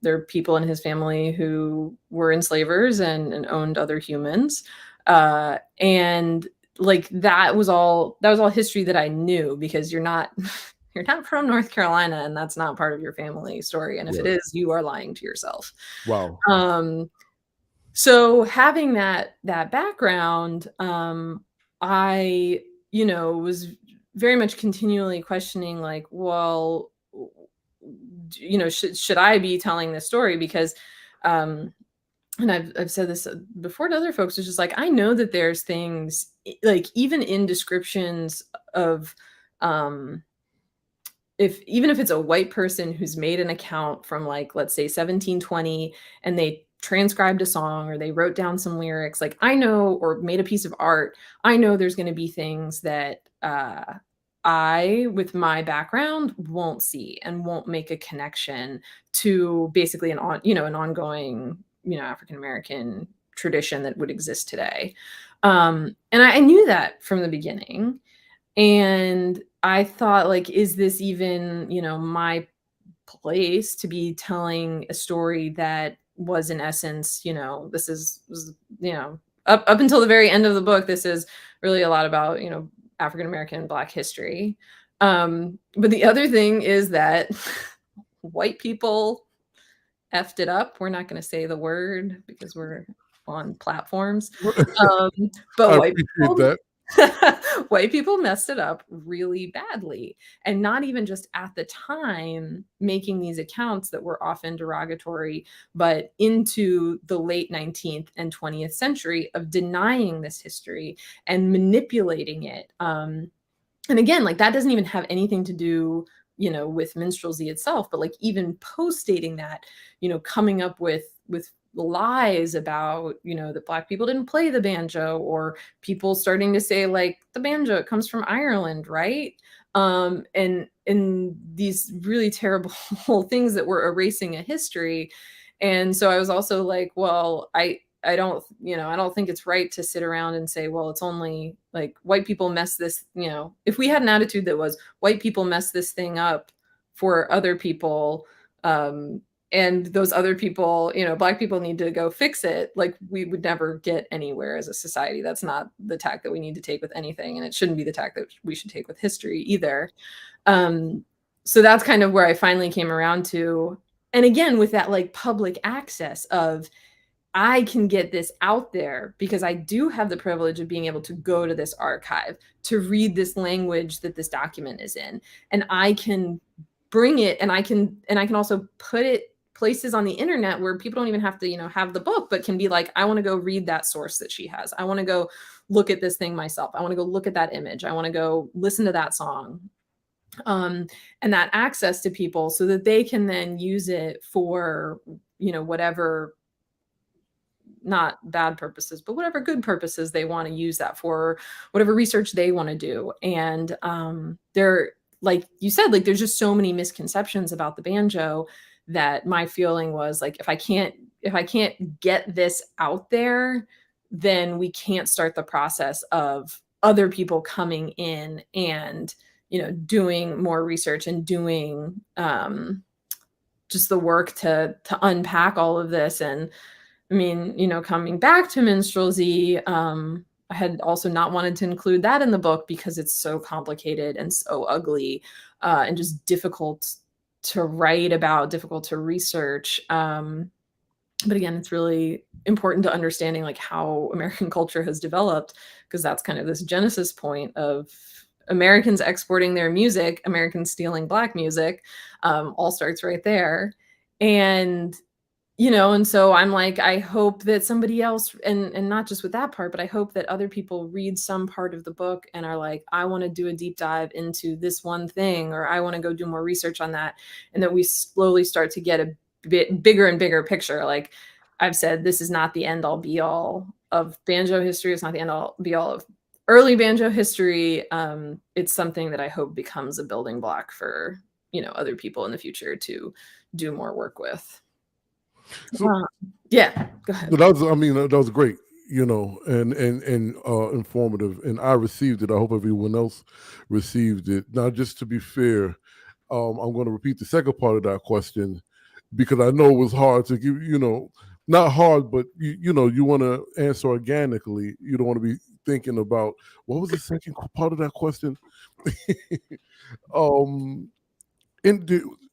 There are people in his family who were enslavers and owned other humans. And like that was all history that I knew, because you're not from North Carolina, and that's not part of your family story. And if it is, you are lying to yourself. Wow. So having that background, I, was very much continually questioning, like, well, should I be telling this story? Because, and I've said this before to other folks, it's just like, I know that there's things, like, even in descriptions of, even if it's a white person who's made an account from, like, let's say 1720, and they transcribed a song or they wrote down some lyrics, like I know, or made a piece of art, I know there's going to be things that I, with my background, won't see and won't make a connection to basically an ongoing, African American tradition that would exist today. And I knew that from the beginning. And I thought, like, is this even, my place to be telling a story that was in essence, up until the very end of the book, this is really a lot about, African American and Black history. But the other thing is that white people effed it up. We're not going to say the word because we're on platforms. But I white appreciate people, that. white people messed it up really badly. And not even just at the time making these accounts that were often derogatory, but into the late 19th and 20th century of denying this history and manipulating it. And again, like that doesn't even have anything to do, with minstrelsy itself, but like even post dating that, coming up with lies about, that Black people didn't play the banjo, or people starting to say like the banjo, it comes from Ireland, right? And these really terrible things that were erasing a history. And so I was also like, well, I don't think it's right to sit around and say, well, it's only like white people mess this, if we had an attitude that was white people mess this thing up for other people, and those other people, Black people need to go fix it, like we would never get anywhere as a society. That's not the tack that we need to take with anything. And it shouldn't be the tack that we should take with history either. So that's kind of where I finally came around to. And again, with that like public access of, I can get this out there because I do have the privilege of being able to go to this archive, to read this language that this document is in, and I can bring it, and I can also put it places on the internet where people don't even have to, have the book, but can be like, I want to go read that source that she has. I want to go look at this thing myself. I want to go look at that image. I want to go listen to that song. And that access to people so that they can then use it for, whatever, not bad purposes, but whatever good purposes they want to use that for, whatever research they want to do. And there, like you said, like there's just so many misconceptions about the banjo that my feeling was like, if I can't get this out there, then we can't start the process of other people coming in and, doing more research and doing just the work to unpack all of this. And I mean, coming back to minstrelsy, I had also not wanted to include that in the book because it's so complicated and so ugly, and just difficult to write about, difficult to research. But again, it's really important to understanding like how American culture has developed, because that's kind of this genesis point of Americans exporting their music, Americans stealing Black music, all starts right there. And and so I'm like, I hope that somebody else, and not just with that part, but I hope that other people read some part of the book and are like, I want to do a deep dive into this one thing, or I want to go do more research on that. And that we slowly start to get a bit bigger and bigger picture. Like I've said, this is not the end all be all of banjo history. It's not the end all be all of early banjo history. It's something that I hope becomes a building block for, other people in the future to do more work with. So, yeah, go ahead. that was great, and informative. And I received it. I hope everyone else received it. Now, just to be fair, I'm going to repeat the second part of that question because I know it was hard to give, not hard, but you want to answer organically. You don't want to be thinking about what was the second part of that question.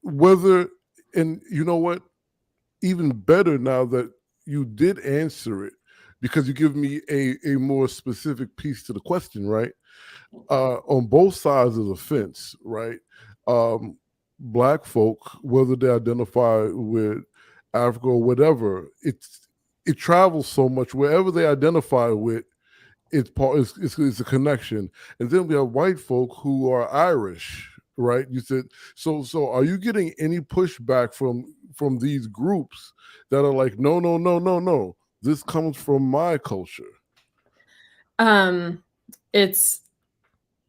Whether, and you know what? Even better now that you did answer it, because you give me a more specific piece to the question, right? On both sides of the fence, right? Black folk, whether they identify with Africa or whatever, it travels so much wherever they identify with. It's a connection, and then we have white folk who are Irish, right? You said so. So are you getting any pushback from these groups that are like, no, no, no, no, no, this comes from my culture? It's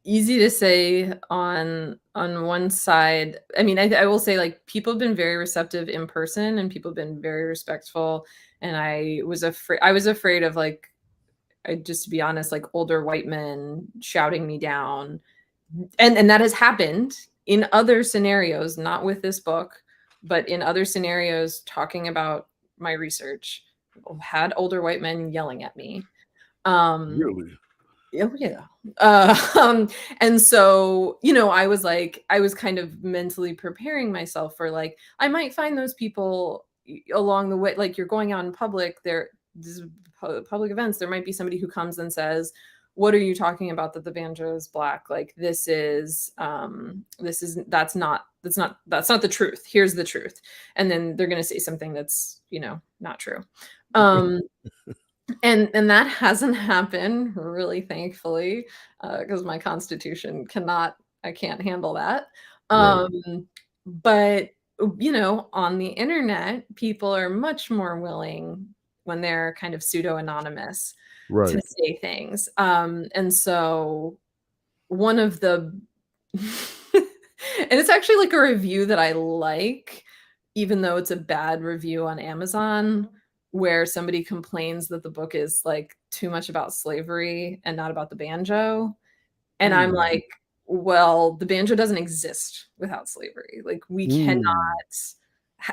easy to say on one side. I mean, I will say, like, people have been very receptive in person, and people have been very respectful. And I was afraid of, like, just to be honest, like, older white men shouting me down, and that has happened in other scenarios, not with this book, but in other scenarios talking about my research. I've had older white men yelling at me. Really? Oh yeah. And so, I was kind of mentally preparing myself for, like, I might find those people along the way. Like, you're going out in public, public events, there might be somebody who comes and says, what are you talking about, that the banjo is black? Like, that's not the truth. Here's the truth. And then they're going to say something that's, not true. And that hasn't happened, really, thankfully, because my constitution I can't handle that. Right. But on the internet, people are much more willing, when they're kind of pseudo anonymous, to Right. say things. And so one of the and it's actually like a review that I like, even though it's a bad review on Amazon, where somebody complains that the book is, like, too much about slavery and not about the banjo. And I'm Mm. like, well, the banjo doesn't exist without slavery. Like, Mm.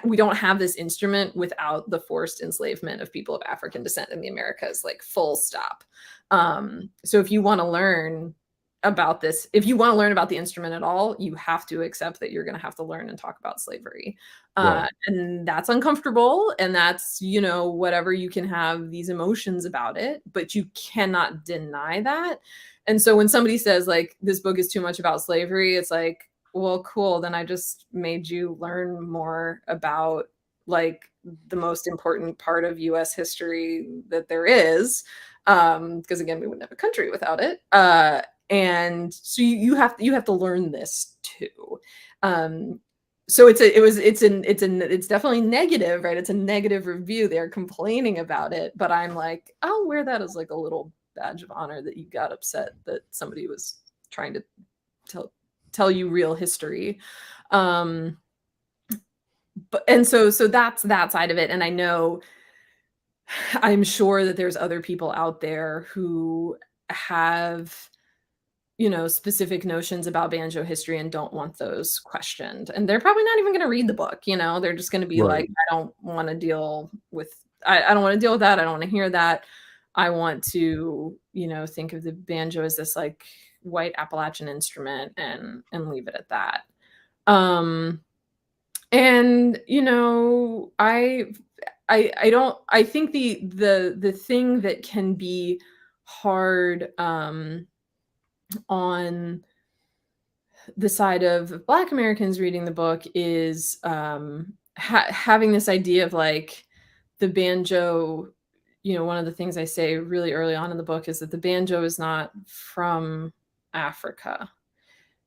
we don't have this instrument without the forced enslavement of people of African descent in the Americas, like, full stop. So if you want to learn about this, if you want to learn about the instrument at all, you have to accept that you're going to have to learn and talk about slavery. Right. And that's uncomfortable. And that's, whatever, you can have these emotions about it, but you cannot deny that. And so when somebody says, like, this book is too much about slavery, it's like, well, cool. Then I just made you learn more about, like, the most important part of US history that there is. Because again, we wouldn't have a country without it. And so you have to learn this too. So it's definitely negative, right? It's a negative review. They're complaining about it, but I'm like, I'll wear that as, like, a little badge of honor that you got upset that somebody was trying to tell you real history. But and so that's that side of it. And I'm sure that there's other people out there who have, specific notions about banjo history and don't want those questioned. And they're probably not even going to read the book. They're just going to be Right. like, I don't want to deal with that. I don't want to hear that. I want to, think of the banjo as this, like, white Appalachian instrument, and leave it at that. And I think the thing that can be hard, on the side of Black Americans reading the book is, having this idea of, like, the banjo. One of the things I say really early on in the book is that the banjo is not from Africa.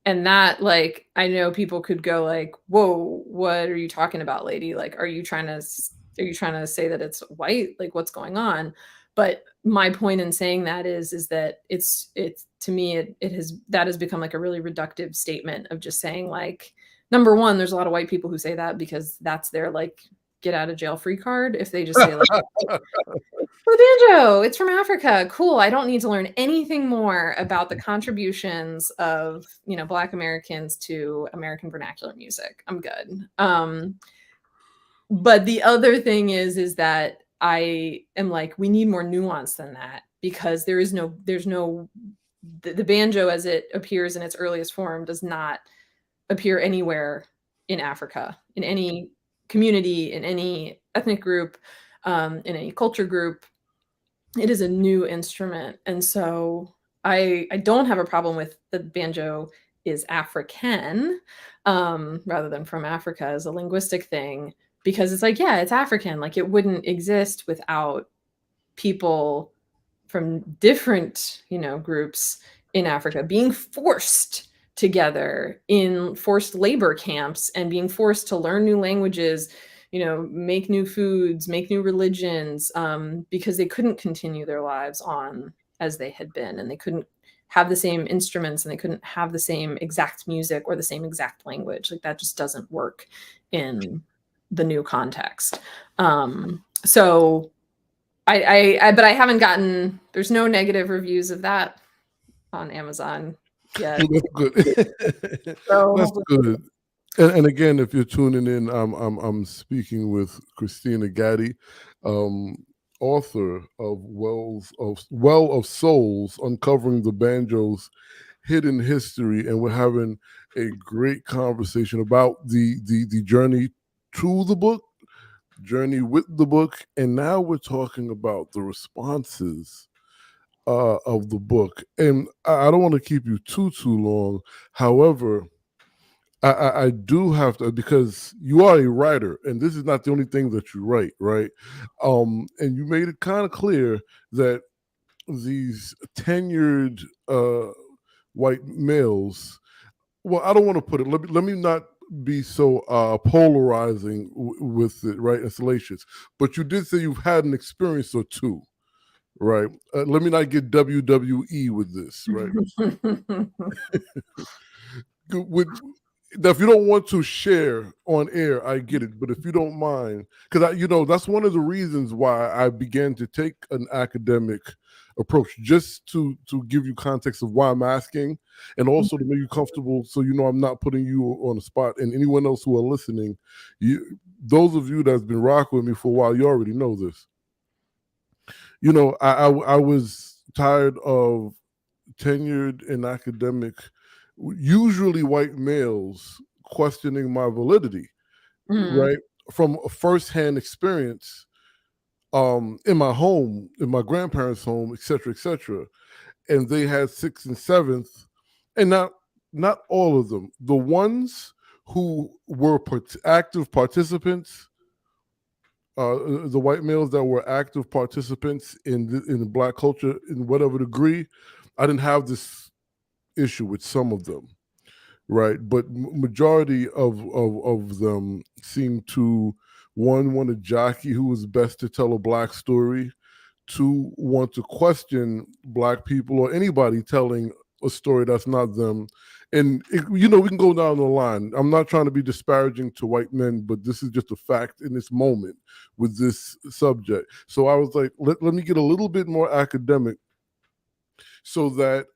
And that, like, I know people could go, like, whoa, what are you talking about, lady? Like, are you trying to say that it's white? Like, what's going on? But my point in saying that is that it's to me, that has become, like, a really reductive statement of just saying, like, number one, there's a lot of white people who say that because that's their, like, get out of jail free card. If they just say, like, the banjo, it's from Africa. Cool. I don't need to learn anything more about the contributions of, Black Americans to American vernacular music. I'm good. But the other thing is that I am like, we need more nuance than that, because there's no, the banjo as it appears in its earliest form does not appear anywhere in Africa, in any community, in any ethnic group, in any culture group. It is a new instrument. And so I don't have a problem with the banjo is African, rather than from Africa, as a linguistic thing, because it's like, yeah, it's African. Like, it wouldn't exist without people from different, groups in Africa being forced together in forced labor camps and being forced to learn new languages, make new foods, make new religions, because they couldn't continue their lives on as they had been, and they couldn't have the same instruments, and they couldn't have the same exact music or the same exact language. Like, that just doesn't work in the new context. So but I haven't gotten, there's no negative reviews of that on Amazon yet. That's good. So That's good. And again, if you're tuning in, I'm speaking with Kristina Gaddy, author of Well of Souls: Uncovering the Banjo's Hidden History, and we're having a great conversation about the journey to the book, journey with the book, and now we're talking about the responses of the book. And I don't want to keep you too long. However, I do have to, because you are a writer, and this is not the only thing that you write, right? And you made it kind of clear that these tenured white males, well, I don't want to put it, let me not be so polarizing with it, right, and salacious, but you did say you've had an experience or two, right? Let me not get WWE with this, right? Now, if you don't want to share on air, I get it. But if you don't mind, because that's one of the reasons why I began to take an academic approach, just to give you context of why I'm asking, and also to make you comfortable, so I'm not putting you on the spot. And anyone else who are listening, those of you that's been rocking with me for a while, you already know this. I was tired of tenured and academic, usually white males, questioning my validity, right? From a firsthand experience in my home, in my grandparents' home, et cetera, and they had 6th and 7th, and not all of them. The ones who were active participants, the white males that were active participants in the Black culture in whatever degree, I didn't have this issue with some of them, right? But majority of them seem to, one, want a jockey who was best to tell a Black story, two, want to question Black people or anybody telling a story that's not them. And we can go down the line. I'm not trying to be disparaging to white men, but this is just a fact in this moment with this subject. So I was like, let me get a little bit more academic, so that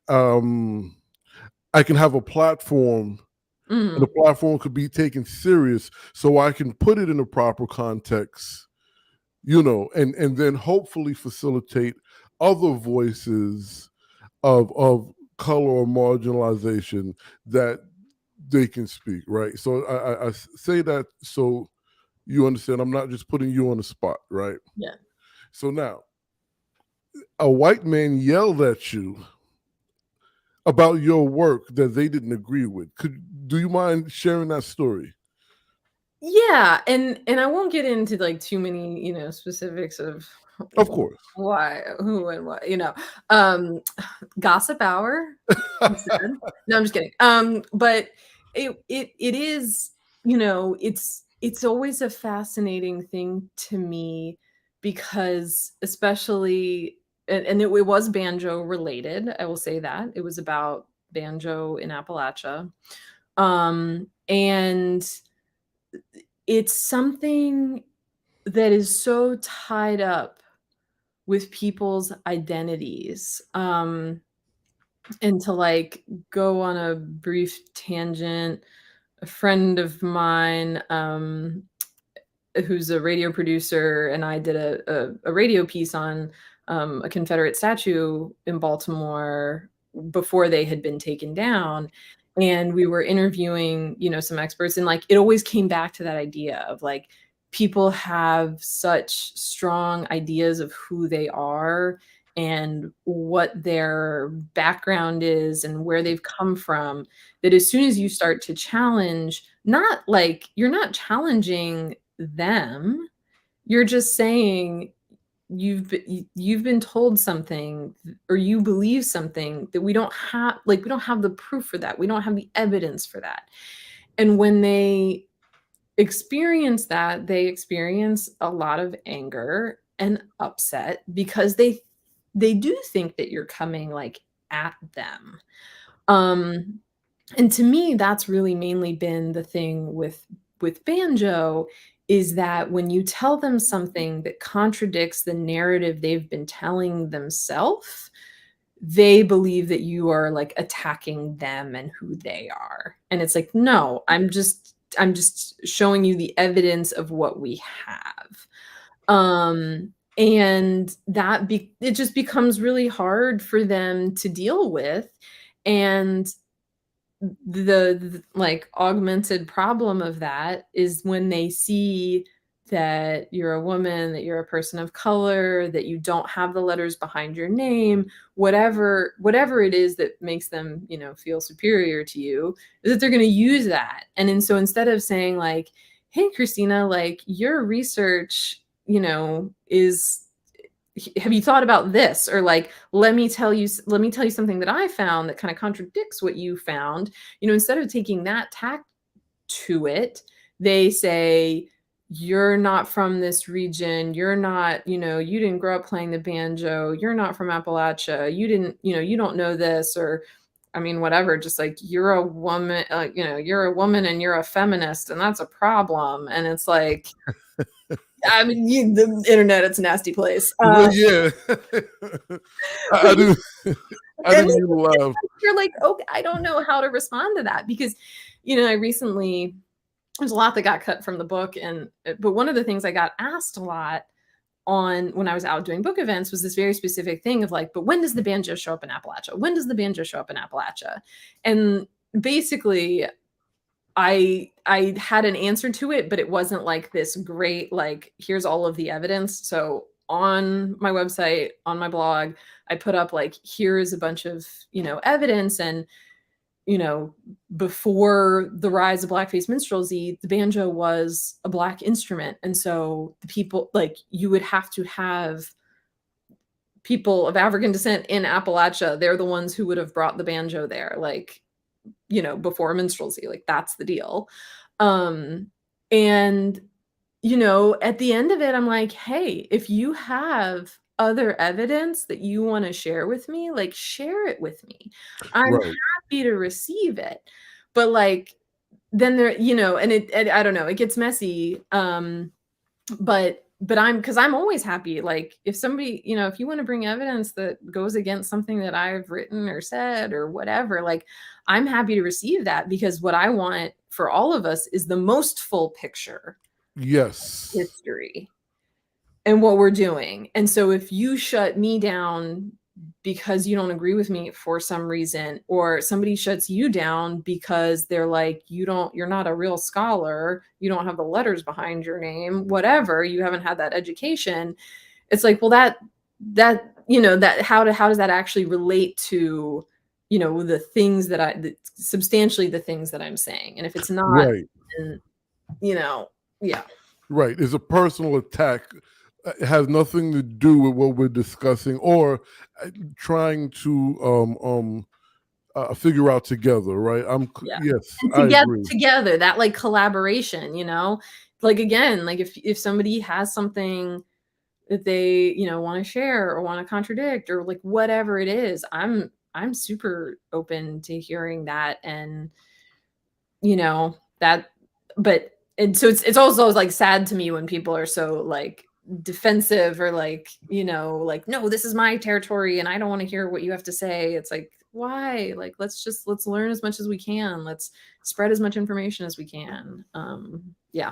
I can have a platform, and the platform could be taken serious, so I can put it in a proper context, and then hopefully facilitate other voices of color or marginalization that they can speak, right? So I say that so you understand I'm not just putting you on the spot, right? Yeah. So now, a white man yelled at you about your work that they didn't agree with. Do you mind sharing that story? Yeah, and I won't get into like too many, specifics of course. why, who, and what, gossip hour. No, I'm just kidding. But it is, it's always a fascinating thing to me, because especially, and it was banjo related. I will say that it was about banjo in Appalachia, and it's something that is so tied up with people's identities. And to like go on a brief tangent, a friend of mine, who's a radio producer, and I did a radio piece on a Confederate statue in Baltimore before they had been taken down. And we were interviewing, some experts, and like it always came back to that idea of like, people have such strong ideas of who they are and what their background is and where they've come from, that as soon as you start to challenge, not like you're not challenging them, you're just saying you've been told something, or you believe something that we don't have, like we don't have the proof for that, we don't have the evidence for that. And when they experience that, they experience a lot of anger and upset because they do think that you're coming like at them. And to me, that's really mainly been the thing with Banjo, is that when you tell them something that contradicts the narrative they've been telling themselves, they believe that you are like attacking them and who they are. And it's like, no, I'm just showing you the evidence of what we have. And it just becomes really hard for them to deal with. And the like augmented problem of that is when they see that you're a woman, that you're a person of color, that you don't have the letters behind your name, whatever it is that makes them, feel superior to you, is that they're going to use that. And so instead of saying like, hey, Kristina, like your research, is, have you thought about this? Or like, let me tell you something that I found that kind of contradicts what you found. Instead of taking that tack to it, they say, you're not from this region. You're not, you didn't grow up playing the banjo. You're not from Appalachia. You didn't, you don't know this, or I mean, whatever, just like you're a woman, you're a woman and you're a feminist, and that's a problem. And it's like, I mean, the internet, it's a nasty place. Yeah. I didn't even laugh. You're like, okay, I don't know how to respond to that because, I recently, there's a lot that got cut from the book. But one of the things I got asked a lot when I was out doing book events was this very specific thing of like, but when does the banjo show up in Appalachia? When does the banjo show up in Appalachia? And basically, I had an answer to it, but it wasn't like this great, like, here's all of the evidence. So on my website, on my blog, I put up like, here's a bunch of, evidence. And, before the rise of blackface minstrelsy, the banjo was a Black instrument. And so the people, like, you would have to have people of African descent in Appalachia. They're the ones who would have brought the banjo there. Like, before minstrelsy, like that's the deal. And, at the end of it, I'm like, hey, if you have other evidence that you want to share with me, like share it with me. I'm happy to receive it. But like, then there, and I don't know, it gets messy. But I'm always happy. Like if somebody, if you want to bring evidence that goes against something that I've written or said or whatever, like I'm happy to receive that, because what I want for all of us is the most full picture. Yes. History and what we're doing. And so if you shut me down because you don't agree with me for some reason, or somebody shuts you down because they're like, you're not a real scholar, you don't have the letters behind your name, whatever, you haven't had that education. It's like, well, that how does that actually relate to, the things that substantially the things that I'm saying? And if it's not, right. then, yeah. Right. It's a personal attack. It has nothing to do with what we're discussing or trying to figure out together, right? Yes, I agree. Together, that like collaboration, like again, like if somebody has something that they, want to share or want to contradict or like whatever it is, I'm super open to hearing that. And that, and so it's also like sad to me when people are so like defensive or like, like, no, this is my territory and I don't want to hear what you have to say. It's like, why? Like, let's learn as much as we can. Let's spread as much information as we can. Yeah.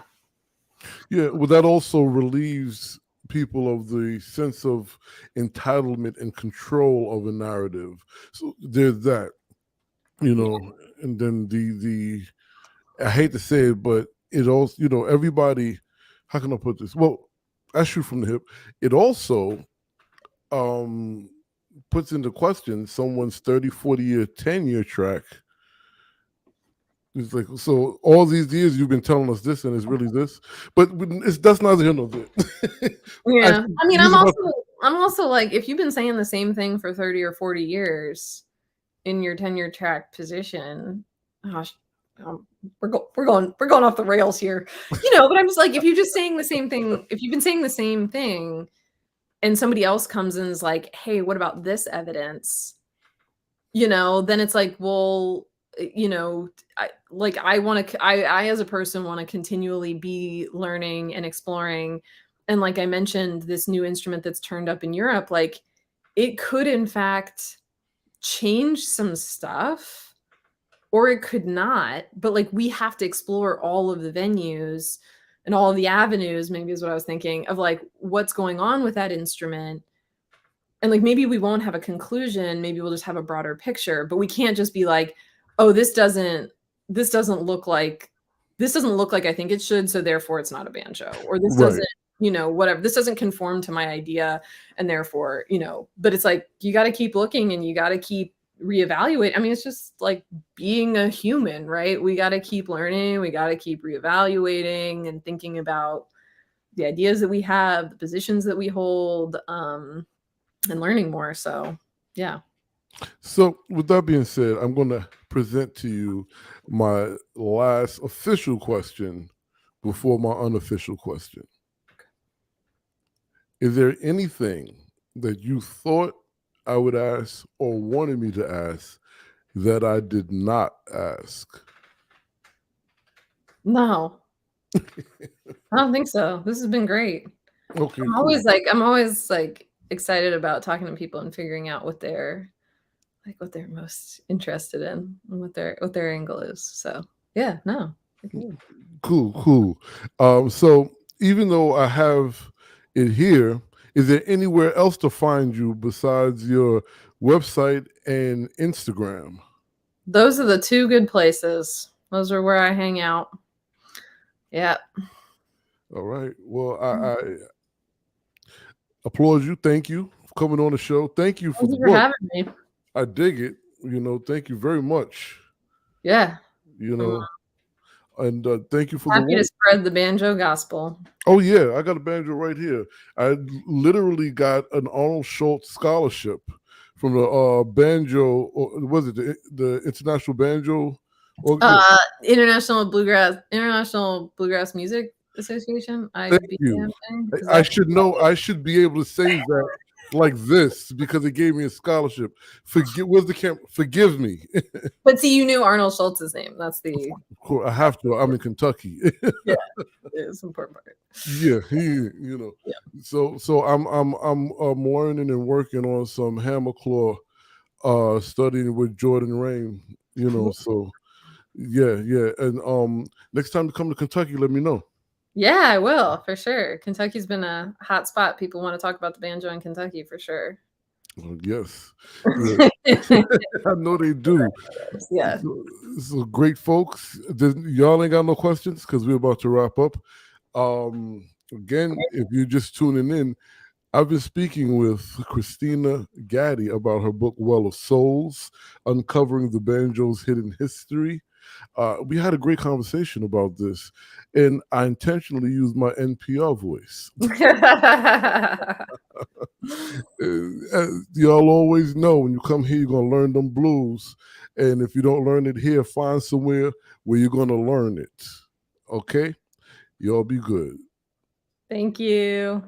Well, that also relieves people of the sense of entitlement and control of a narrative. So there's that, and then the I hate to say it, but it also, everybody, how can I put this? Well, I shoot from the hip. It also puts into question someone's 30, 40-year tenure track It's like, so all these years you've been telling us this, and it's really this, but that's neither here nor there. Yeah, I mean, Use about- I'm also like, if you've been saying the same thing for 30 or 40 years in your tenure track position, gosh, we're going off the rails here, But I'm just like, if you're just saying the same thing, if you've been saying the same thing, and somebody else comes in and is like, hey, what about this evidence? Then it's like, well, I as a person want to continually be learning and exploring. And like I mentioned, this new instrument that's turned up in Europe, like it could in fact change some stuff, or it could not. But like we have to explore all of the venues and all of the avenues, maybe is what I was thinking, of like what's going on with that instrument. And like maybe we won't have a conclusion, maybe we'll just have a broader picture, but we can't just be like, oh, this doesn't look like I think it should, so therefore it's not a banjo, or this doesn't, whatever, this doesn't conform to my idea, and therefore, but it's like you got to keep looking and you got to keep reevaluate. I mean, it's just like being a human, right? We got to keep learning, we got to keep reevaluating and thinking about the ideas that we have, the positions that we hold, and learning more. So, yeah. So, with that being said, I'm going to present to you my last official question before my unofficial question. Is there anything that you thought I would ask or wanted me to ask that I did not ask? No. I don't think so. This has been great. Okay. I'm always like excited about talking to people and figuring out what they're most interested in and what their angle is. So yeah, no. Cool. So even though I have it here, is there anywhere else to find you besides your website and Instagram? Those are the two good places. Those are where I hang out. Yeah. All right. Well, I applaud you. Thank you for coming on the show. Thank you for the book. Having me. I dig it. Thank you very much. Yeah. And thank you for happy to spread the banjo gospel. Oh yeah, I got a banjo right here. I literally got an Arnold Schultz scholarship from the banjo, or was it the International Banjo? International Bluegrass Music Association. Thank you. I should know. I should be able to say that like this because it gave me a scholarship. Where's the camera? Forgive me. But see, you knew Arnold Schultz's name. That's the. Of course, I have to. I'm in Kentucky. Yeah, it's important part. Yeah, Yeah. So I'm learning and working on some hammer claw, studying with Jordan Rain. So yeah. And next time to come to Kentucky, let me know. Yeah, I will for sure. Kentucky's been a hot spot. People want to talk about the banjo in Kentucky for sure. Yes, yeah. I know they do. Yeah. So great, folks. Y'all ain't got no questions because we're about to wrap up. Again, if you're just tuning in, I've been speaking with Kristina Gaddy about her book Well of Souls, Uncovering the Banjo's Hidden History. We had a great conversation about this, and I intentionally used my NPR voice. Y'all always know when you come here, you're going to learn them blues. And if you don't learn it here, find somewhere where you're going to learn it. Okay? Y'all be good. Thank you.